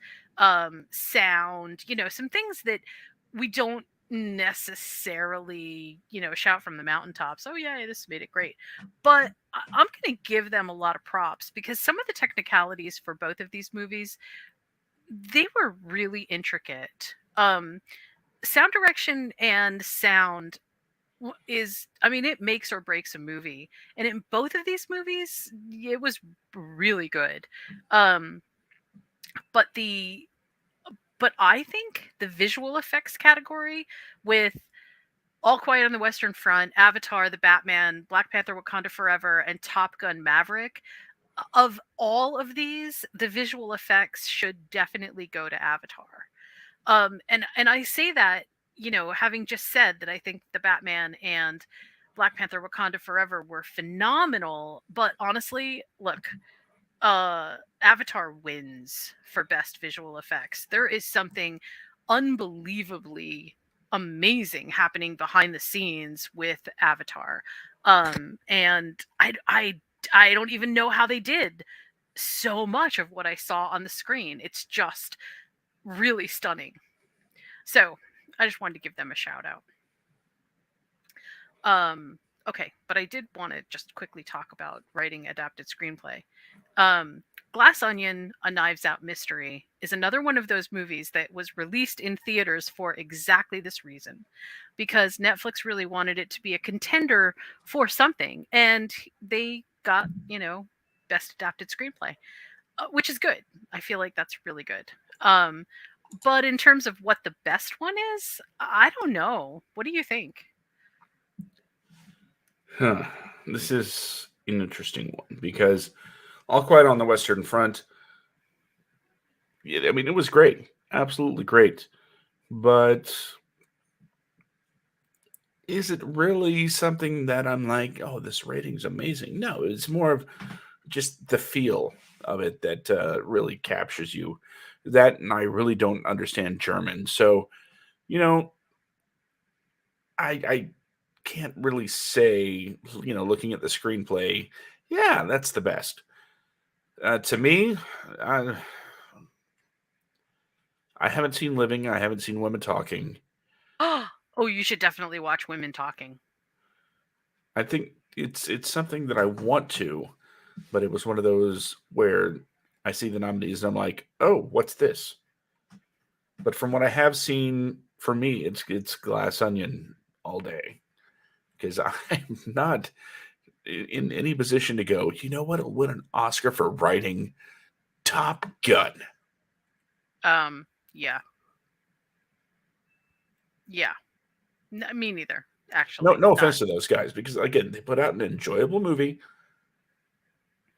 Speaker 1: sound, some things that we don't necessarily, shout from the mountaintops. Oh yeah, this made it great. But I'm going to give them a lot of props because some of the technicalities for both of these movies, they were really intricate. Sound direction and sound is, I mean, it makes or breaks a movie, and in both of these movies it was really good. um but the but I think the visual effects category, with All Quiet on the Western Front, Avatar, The Batman, Black Panther, Wakanda Forever, and Top Gun Maverick, of all of these, the visual effects should definitely go to Avatar. And I say that, having just said that I think the Batman and Black Panther Wakanda Forever were phenomenal, but honestly, look, Avatar wins for best visual effects. There is something unbelievably amazing happening behind the scenes with Avatar. And I don't even know how they did so much of what I saw on the screen. It's just really stunning. So I just wanted to give them a shout out. Okay, but I did want to just quickly talk about writing adapted screenplay. Um, Glass Onion, A Knives Out Mystery, is another one of those movies that was released in theaters for exactly this reason, because Netflix really wanted it to be a contender for something, and they got, best adapted screenplay, which is good. I feel like that's really good. Um, but in terms of what the best one is, I don't know. What do you think?
Speaker 2: Huh. This is an interesting one because All Quiet on the Western Front, yeah, I mean, it was great. Absolutely great. But is it really something that I'm like, oh, this rating's amazing? No, it's more of just the feel of it that really captures you. That, and I really don't understand German. So, you know, I can't really say, looking at the screenplay, yeah, that's the best. To me, I, I haven't seen Living. I haven't seen Women Talking.
Speaker 1: Oh, you should definitely watch Women Talking.
Speaker 2: I think it's something that I want to, but it was one of those where I see the nominees and I'm like, oh, what's this? But from what I have seen, for me, it's Glass Onion all day because I'm not in any position to go. You know what? It'll win an Oscar for writing Top Gun.
Speaker 1: Yeah, yeah. Me neither.
Speaker 2: No,
Speaker 1: Actually,
Speaker 2: no
Speaker 1: not.
Speaker 2: offense to those guys because again, they put out an enjoyable movie.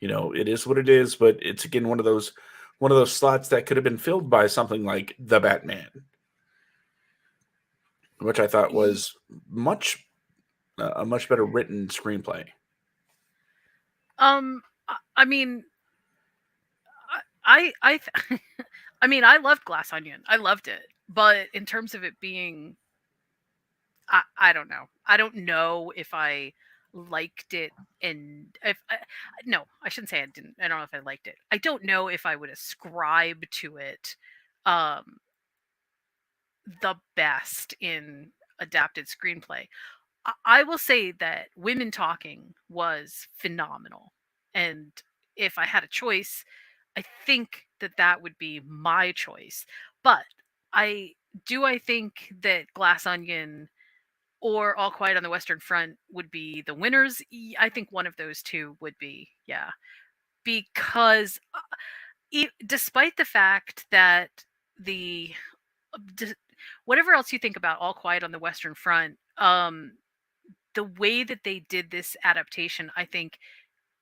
Speaker 2: It is what it is, but it's again one of those slots that could have been filled by something like The Batman, which I thought
Speaker 1: Ye-
Speaker 2: was much a much better written screenplay.
Speaker 1: I mean, I mean, I loved Glass Onion. I loved it, but in terms of it being, I don't know. I don't know if I liked it, and if no, I shouldn't say I didn't. I don't know if I liked it. I don't know if I would ascribe to it, um, the best in adapted screenplay. I will say that Women Talking was phenomenal, and if I had a choice, I think that that would be my choice. But I I think that Glass Onion or All Quiet on the Western Front would be the winners. I think one of those two would be, yeah, because despite the fact that the d- whatever else you think about All Quiet on the Western Front, the way that they did this adaptation, I think,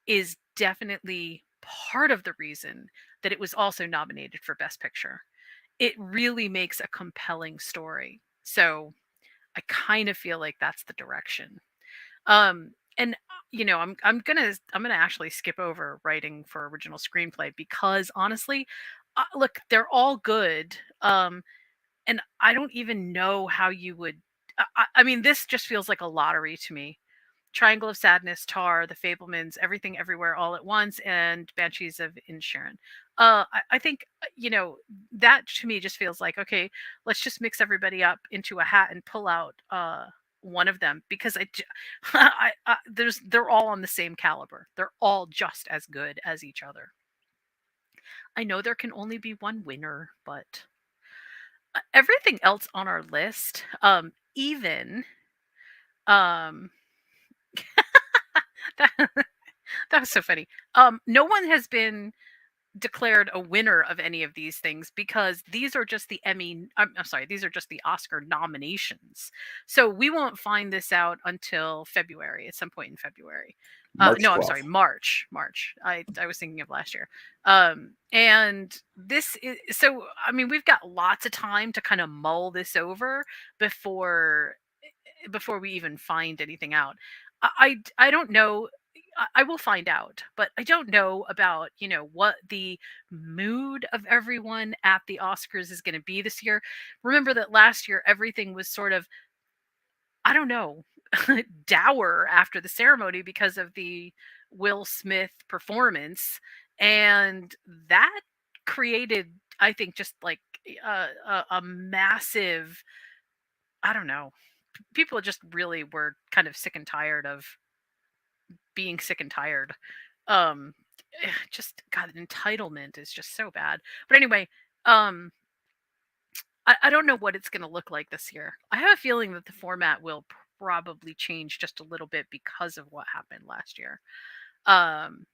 Speaker 1: is definitely part of the reason that it was also nominated for Best Picture. It really makes a compelling story. So I kind of feel like that's the direction. And I'm gonna actually skip over writing for original screenplay because honestly, look, they're all good. And I don't even know how you would. I mean, this just feels like a lottery to me. Triangle of Sadness, Tar, The Fablemans, Everything Everywhere All at Once, and Banshees of Inisherin. I think that to me just feels like, okay, let's just mix everybody up into a hat and pull out one of them because they're all on the same caliber. They're all just as good as each other. I know there can only be one winner, but everything else on our list, even um, that that was so funny. No one has been declared a winner of any of these things because these are just the Emmy. I'm sorry, these are just the Oscar nominations. So we won't find this out until February, at some point in February.
Speaker 2: March
Speaker 1: No, I'm sorry,
Speaker 2: 12th.
Speaker 1: March. March. I was thinking of last year. And this is so. I mean, we've got lots of time to kind of mull this over before before we even find anything out. I don't know. I will find out, but I don't know about, what the mood of everyone at the Oscars is going to be this year. Remember that last year everything was sort of, I don't know, dour after the ceremony because of the Will Smith performance, and that created, I think, just like a massive, I don't know, people just really were kind of sick and tired of being sick and tired. Um, just God, entitlement is just so bad. But anyway, um, I don't know what it's going to look like this year. I have a feeling that the format will probably change just a little bit because of what happened last year. Um,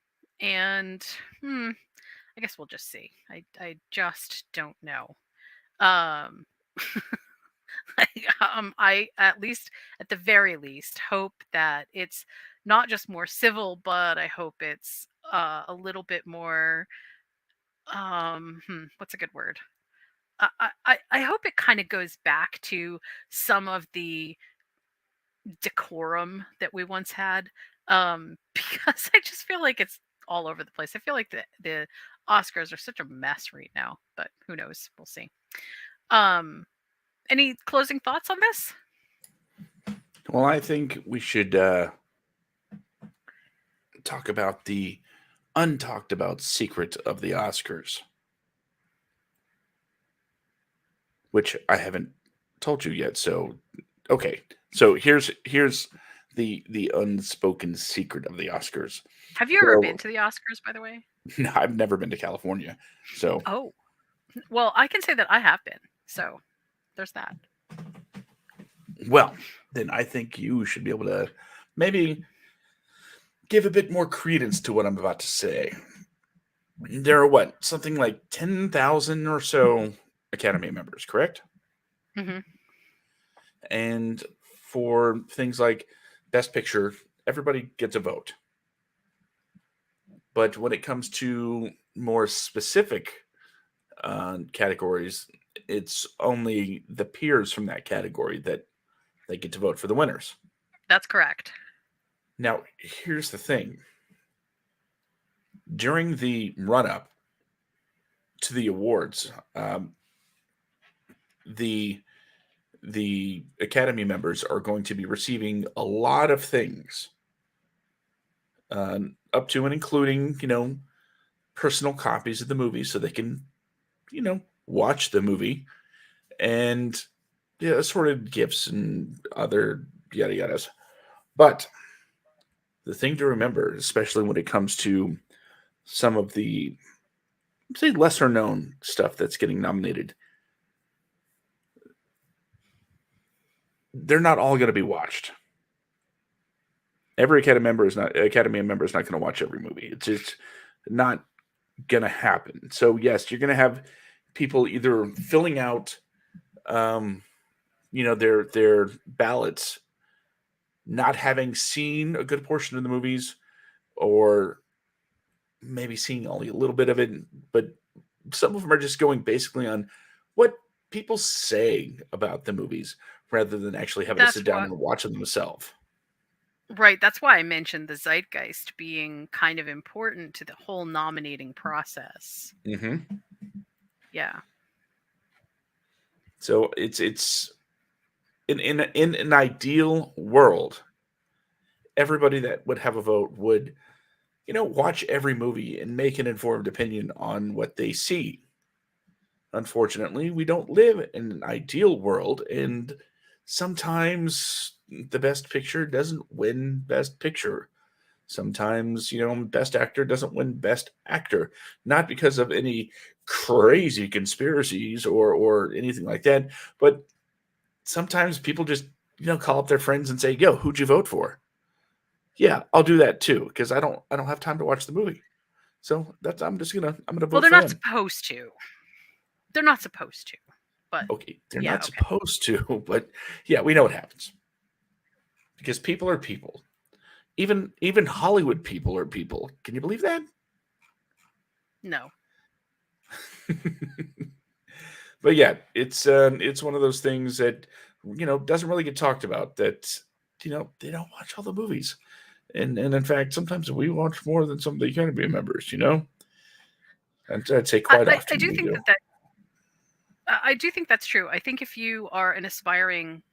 Speaker 1: and I guess we'll just see. I just don't know. Um, I, I at least, at the very least, hope that it's not just more civil, but I hope it's a little bit more. What's a good word? I hope it kind of goes back to some of the decorum that we once had, because I just feel like it's all over the place. I feel like the Oscars are such a mess right now, but who knows? We'll see. Um, any closing thoughts on this?
Speaker 2: Well, I think we should talk about the untalked about secret of the Oscars, which I haven't told you yet. So, okay. So here's the unspoken secret of the Oscars.
Speaker 1: Have you ever been
Speaker 2: So
Speaker 1: to the Oscars, by the way?
Speaker 2: I've never been to California. So,
Speaker 1: Oh, well, I can say that I have been. So there's that.
Speaker 2: well, then I think you should be able to maybe give a bit more credence to what I'm about to say. There are what, something like 10,000 or so Academy members, correct?
Speaker 1: Hmm.
Speaker 2: And for things like Best Picture, everybody gets a vote. But when it comes to more specific categories, it's only the peers from that category that they get to vote for the winners.
Speaker 1: That's correct.
Speaker 2: Now, here's the thing. During the run-up to the awards, the Academy members are going to be receiving a lot of things, up to and including, personal copies of the movie so they can, watch the movie, and assorted gifts and other yada yadas. But the thing to remember, especially when it comes to some of the, say, lesser known stuff that's getting nominated, they're not all going to be watched. Every Academy member is not going to watch every movie. It's just not going to happen. So yes, you're going to have people either filling out, their ballots, not having seen a good portion of the movies, or maybe seeing only a little bit of it. But some of them are just going basically on what people say about the movies rather than actually having to sit down and watch them themselves.
Speaker 1: Right. That's why I mentioned the zeitgeist being kind of important to the whole nominating process.
Speaker 2: Mm-hmm.
Speaker 1: Yeah.
Speaker 2: So it's in an ideal world, everybody that would have a vote would, watch every movie and make an informed opinion on what they see. Unfortunately, we don't live in an ideal world, and sometimes the best picture doesn't win best picture. Sometimes, best actor doesn't win best actor, not because of any crazy conspiracies or anything like that, but sometimes people just, call up their friends and say, "Yo, who'd you vote for?" Yeah, I'll do that too, because I don't have time to watch the movie. So I'm gonna vote.
Speaker 1: Well, they're
Speaker 2: for
Speaker 1: not
Speaker 2: them.
Speaker 1: supposed to. They're not supposed to. But
Speaker 2: okay, they're not supposed to, but yeah, we know what happens. Because people are people. Even Hollywood people are people. Can you believe that?
Speaker 1: No.
Speaker 2: But yeah, it's one of those things that doesn't really get talked about. That they don't watch all the movies, and in fact, sometimes we watch more than some of the Academy members. I'd say quite often.
Speaker 1: I do think that I do think that's true. I think if you are an aspiring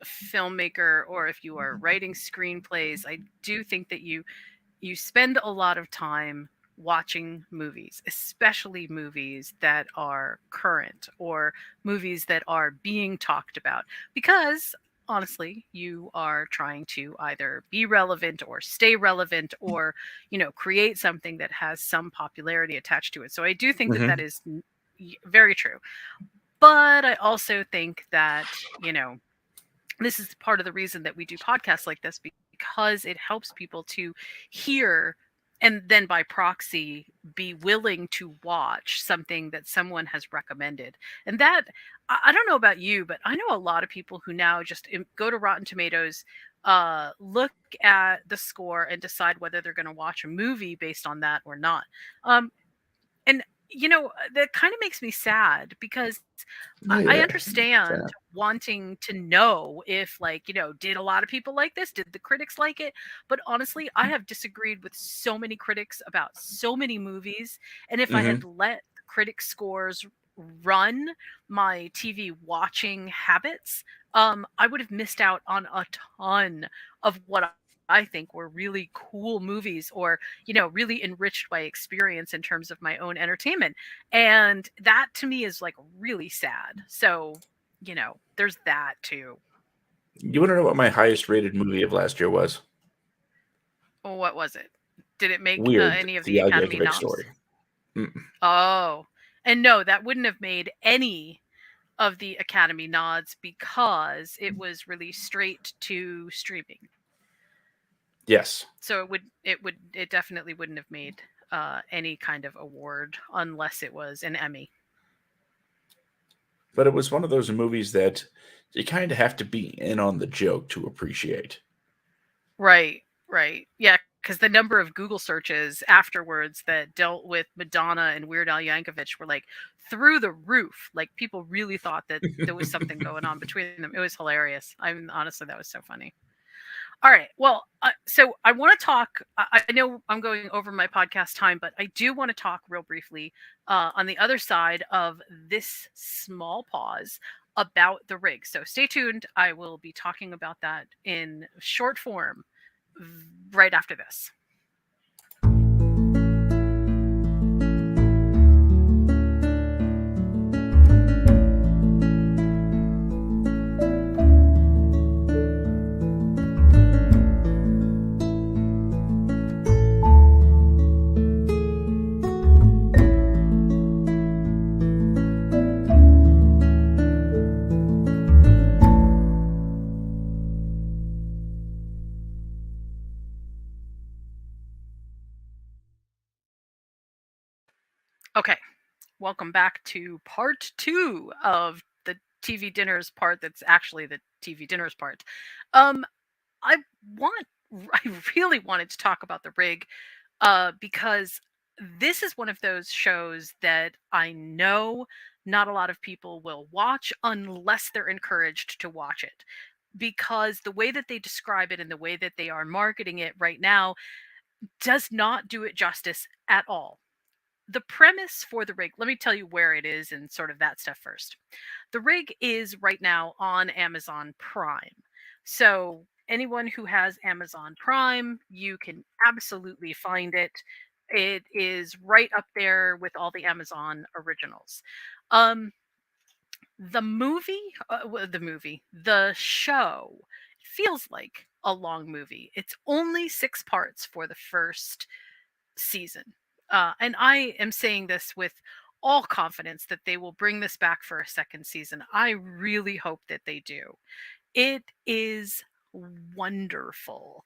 Speaker 1: filmmaker, or if you are writing screenplays, I do think that you spend a lot of time watching movies, especially movies that are current or movies that are being talked about, because honestly, you are trying to either be relevant or stay relevant, or create something that has some popularity attached to it. So I do think that that is very true. But I also think that, this is part of the reason that we do podcasts like this, because it helps people to hear and then by proxy be willing to watch something that someone has recommended. And that, I don't know about you, but I know a lot of people who now just go to Rotten Tomatoes, look at the score and decide whether they're going to watch a movie based on that or not. And that kind of makes me sad, because I understand wanting to know if, did a lot of people like this? Did the critics like it? But honestly, I have disagreed with so many critics about so many movies. And if I had let critic scores run my TV watching habits, I would have missed out on a ton of what I think were really cool movies, or, really enriched my experience in terms of my own entertainment. And that to me is really sad. So, there's that too.
Speaker 2: You want to know what my highest rated movie of last year was?
Speaker 1: What was it? Did it make
Speaker 2: Weird.
Speaker 1: any of
Speaker 2: the
Speaker 1: the
Speaker 2: Yaa
Speaker 1: Academy
Speaker 2: Yankovic
Speaker 1: noms?
Speaker 2: story.
Speaker 1: Oh, and no, that wouldn't have made any of the Academy nods, because it was released straight to streaming.
Speaker 2: Yes.
Speaker 1: So it definitely wouldn't have made any kind of award unless it was an Emmy.
Speaker 2: But it was one of those movies that you kind of have to be in on the joke to appreciate.
Speaker 1: Right. Yeah, because the number of Google searches afterwards that dealt with Madonna and Weird Al Yankovic were like through the roof. Like people really thought that there was something going on between them. It was hilarious. I mean, honestly, that was so funny. All right. Well, so I want to talk. I know I'm going over my podcast time, but I do want to talk real briefly on the other side of this small pause about the rig. So stay tuned. I will be talking about that in short form right after this. Okay, welcome back to part 2 of the TV dinners part that's actually the TV dinners part. Um, I want, I really wanted to talk about the rig because this is one of those shows that I know not a lot of people will watch unless they're encouraged to watch it. Because the way that they describe it and the way that they are marketing it right now does not do it justice at all. The premise for the rig, let me tell you where it is and sort of that stuff first. The rig is right now on Amazon Prime. So anyone who has Amazon Prime, you can absolutely find it. It is right up there with all the Amazon originals. Um, the show feels like a long movie. It's only 6 parts for the first season. And I am saying this with all confidence that they will bring this back for a second season. I really hope that they do. It is wonderful.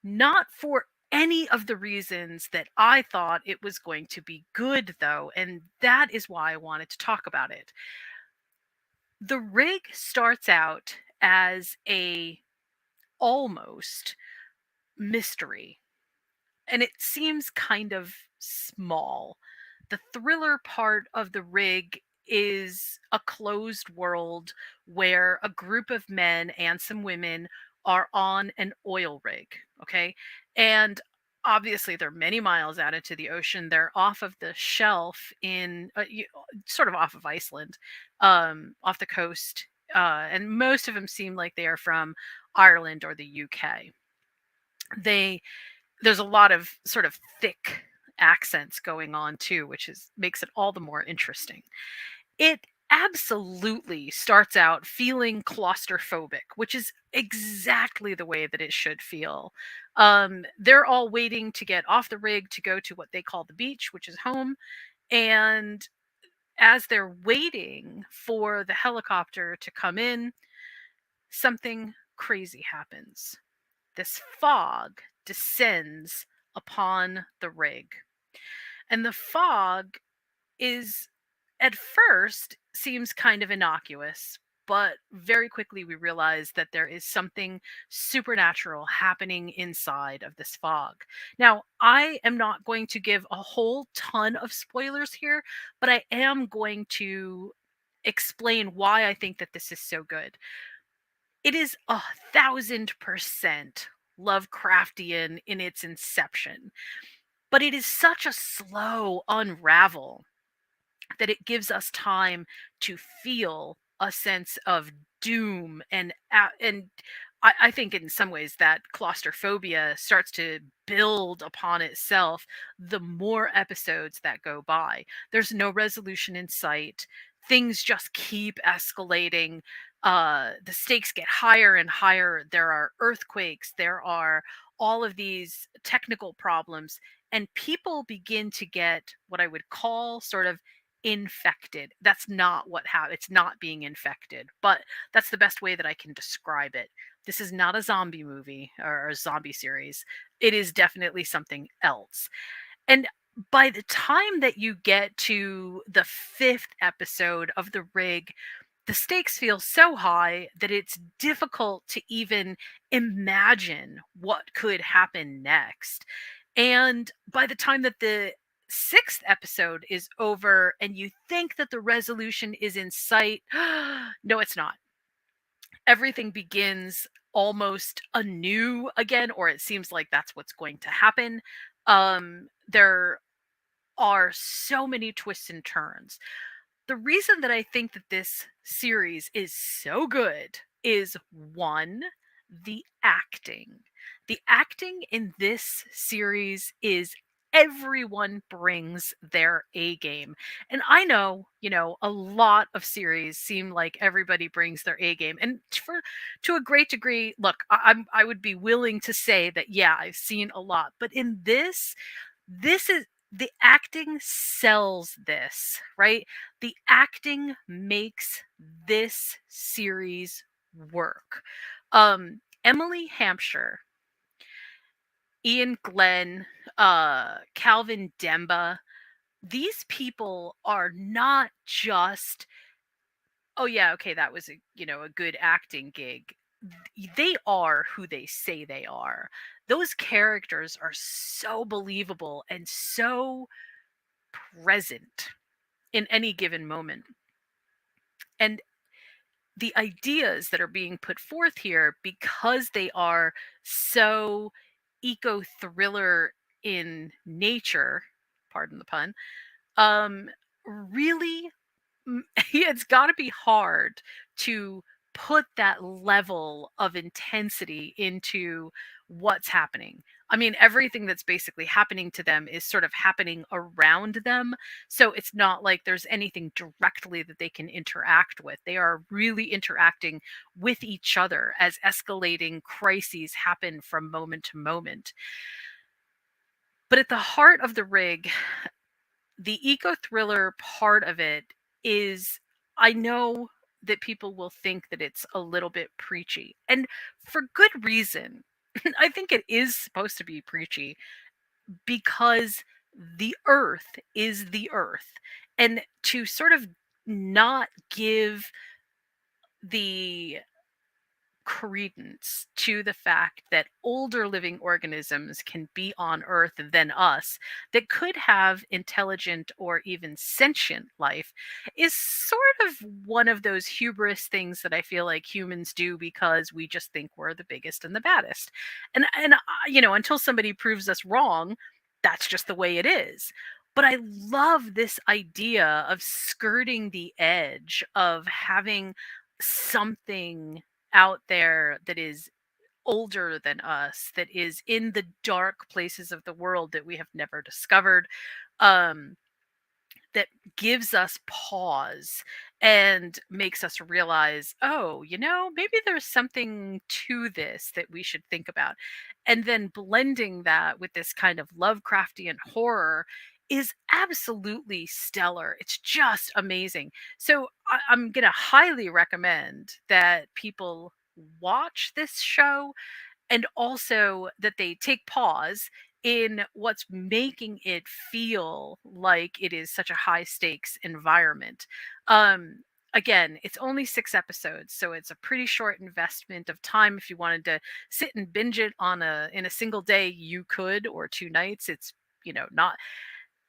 Speaker 1: Not for any of the reasons that I thought it was going to be good, though, and that is why I wanted to talk about it. The rig starts out as a almost mystery, and it seems kind of small. The thriller part of the rig is a closed world where a group of men and some women are on an oil rig, okay? And obviously they're many miles out into the ocean. They're off of the shelf in sort of off of Iceland, off the coast. And most of them seem like they are from Ireland or the UK. They There's a lot of sort of thick accents going on too, which is makes it all the more interesting. It absolutely starts out feeling claustrophobic, which is exactly the way that it should feel. They're all waiting to get off the rig to go to what they call the beach, which is home. And as they're waiting for the helicopter to come in, something crazy happens. This fog descends upon the rig. And the fog is, at first, seems kind of innocuous, but very quickly we realize that there is something supernatural happening inside of this fog. Now, I am not going to give a whole ton of spoilers here, but I am going to explain why I think that this is so good. It is 1,000% Lovecraftian in its inception, but it is such a slow unravel that it gives us time to feel a sense of doom and I think in some ways that claustrophobia starts to build upon itself the more episodes that go by. There's no resolution in sight. Things just keep escalating. The stakes get higher and higher. There are earthquakes. There are all of these technical problems. And people begin to get what I would call sort of infected. That's not what happened. It's not being infected, but that's the best way that I can describe it. This is not a zombie movie or a zombie series. It is definitely something else. And by the time that you get to the 5th episode of The Rig, the stakes feel so high that it's difficult to even imagine what could happen next. And by the time that the sixth episode is over and you think that the resolution is in sight, no, it's not. Everything begins almost anew again, or it seems like that's what's going to happen. There are so many twists and turns. The reason that I think that this series is so good is one, the acting. The acting in this series is everyone brings their A game. And I know, a lot of series seem like everybody brings their A game. And for to a great degree, look, I would be willing to say that yeah, I've seen a lot. But in this is the acting sells this, right? The acting makes this series work. Emily Hampshire, Ian Glenn, Calvin Demba, these people are not just, oh yeah, okay, that was a good acting gig. They are who they say they are. Those characters are so believable and so present in any given moment. And the ideas that are being put forth here, because they are so eco thriller in nature, pardon the pun, um, really, it's got to be hard to put that level of intensity into what's happening. I mean, everything that's basically happening to them is sort of happening around them. So it's not like there's anything directly that they can interact with. They are really interacting with each other as escalating crises happen from moment to moment. But at the heart of the rig, the eco thriller part of it is, I know that people will think that it's a little bit preachy, and for good reason. I think it is supposed to be preachy because the earth is the earth. And to sort of not give the credence to the fact that older living organisms can be on Earth than us, that could have intelligent or even sentient life, is sort of one of those hubris things that I feel like humans do because we just think we're the biggest and the baddest. And until somebody proves us wrong, that's just the way it is. But I love this idea of skirting the edge, of having something out there that is older than us, that is in the dark places of the world that we have never discovered, um, that gives us pause and makes us realize, oh, maybe there's something to this that we should think about. And then blending that with this kind of Lovecraftian horror is absolutely stellar. It's just amazing. So I'm going to highly recommend that people watch this show, and also that they take pause in what's making it feel like it is such a high stakes environment. Um, Again, it's only 6 episodes, so it's a pretty short investment of time. If you wanted to sit and binge it in a single day, you could, or 2 nights. It's not,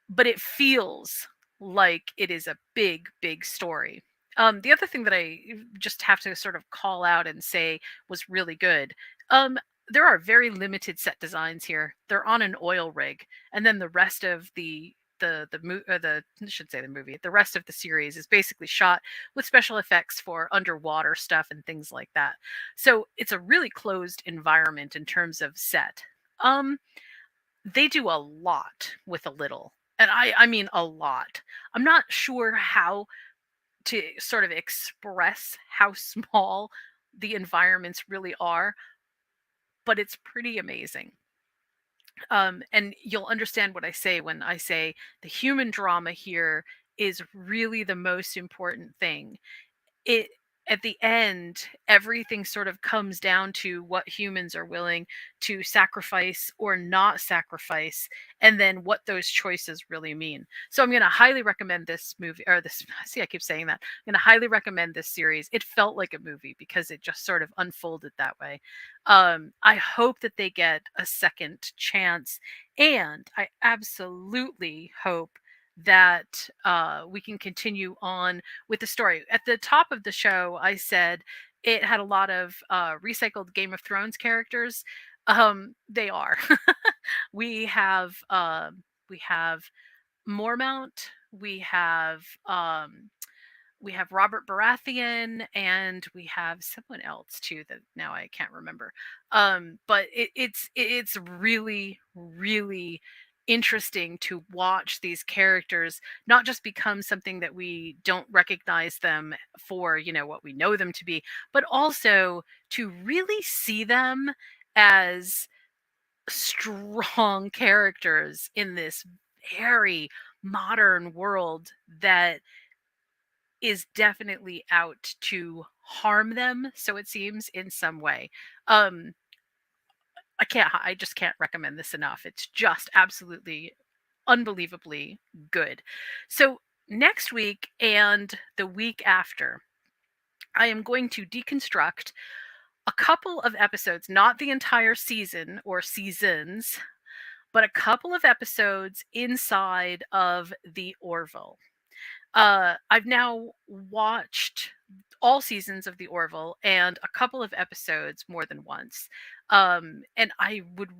Speaker 1: but it feels like it is a big, big story. The other thing that I just have to sort of call out and say was really good. Um, there are very limited set designs here. They're on an oil rig, and then the rest of the I should say the movie, the rest of the series is basically shot with special effects for underwater stuff and things like that. So it's a really closed environment in terms of set. Um, they do a lot with a little. And I mean a lot. I'm not sure how to sort of express how small the environments really are, but it's pretty amazing. And you'll understand what I say when I say the human drama here is really the most important thing. It at the end, everything sort of comes down to what humans are willing to sacrifice or not sacrifice, and then what those choices really mean. So I'm going to highly recommend this movie, or this, see, I keep saying that. I'm going to highly recommend this series. It felt like a movie because it just sort of unfolded that way. I hope that they get a second chance, and I absolutely hope that we can continue on with the story. At the top of the show, I said it had a lot of recycled Game of Thrones characters. They are. we have we have Mormont. We have Robert Baratheon, and we have someone else too that now I can't remember. But it's really really interesting to watch these characters not just become something that we don't recognize them for, what we know them to be, but also to really see them as strong characters in this very modern world that is definitely out to harm them, so it seems, in some way. Um, I just can't recommend this enough. It's just absolutely unbelievably good. So next week and the week after, I am going to deconstruct a couple of episodes, not the entire season or seasons, but a couple of episodes inside of the Orville. I've now watched all seasons of The Orville and a couple of episodes more than once. And I would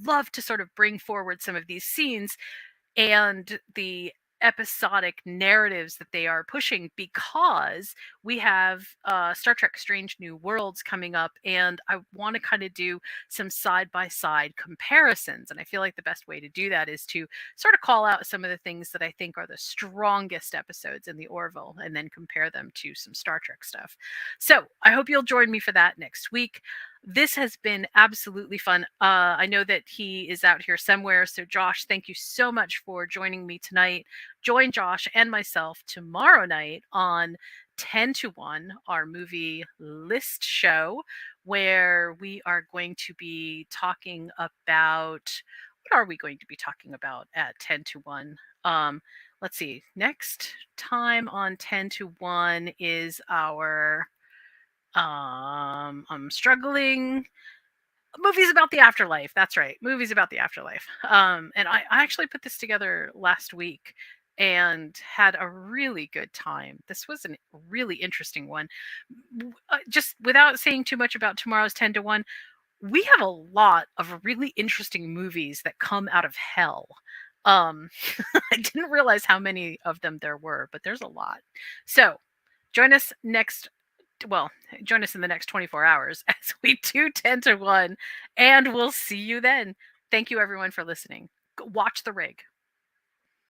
Speaker 1: love to sort of bring forward some of these scenes and the episodic narratives that they are pushing, because we have Star Trek Strange New Worlds coming up, and I want to kind of do some side by side comparisons. And I feel like the best way to do that is to sort of call out some of the things that I think are the strongest episodes in the Orville and then compare them to some Star Trek stuff. So I hope you'll join me for that next week. This has been absolutely fun. I know that he is out here somewhere. So, Josh, thank you so much for joining me tonight. Join Josh and myself tomorrow night on 10 to 1, our movie list show, where we are going to be talking about, what are we going to be talking about at 10 to 1? Let's see. Next time on 10 to 1 is our I'm struggling. Movies about the afterlife. That's right. Movies about the afterlife. And I actually put this together last week and had a really good time. This was a really interesting one. Just without saying too much about tomorrow's 10 to 1, we have a lot of really interesting movies that come out of hell. Um, I didn't realize how many of them there were, but there's a lot. So join us join us in the next 24 hours as we do 10 to 1, and we'll see you then. Thank you, everyone, for listening. Watch The Rig.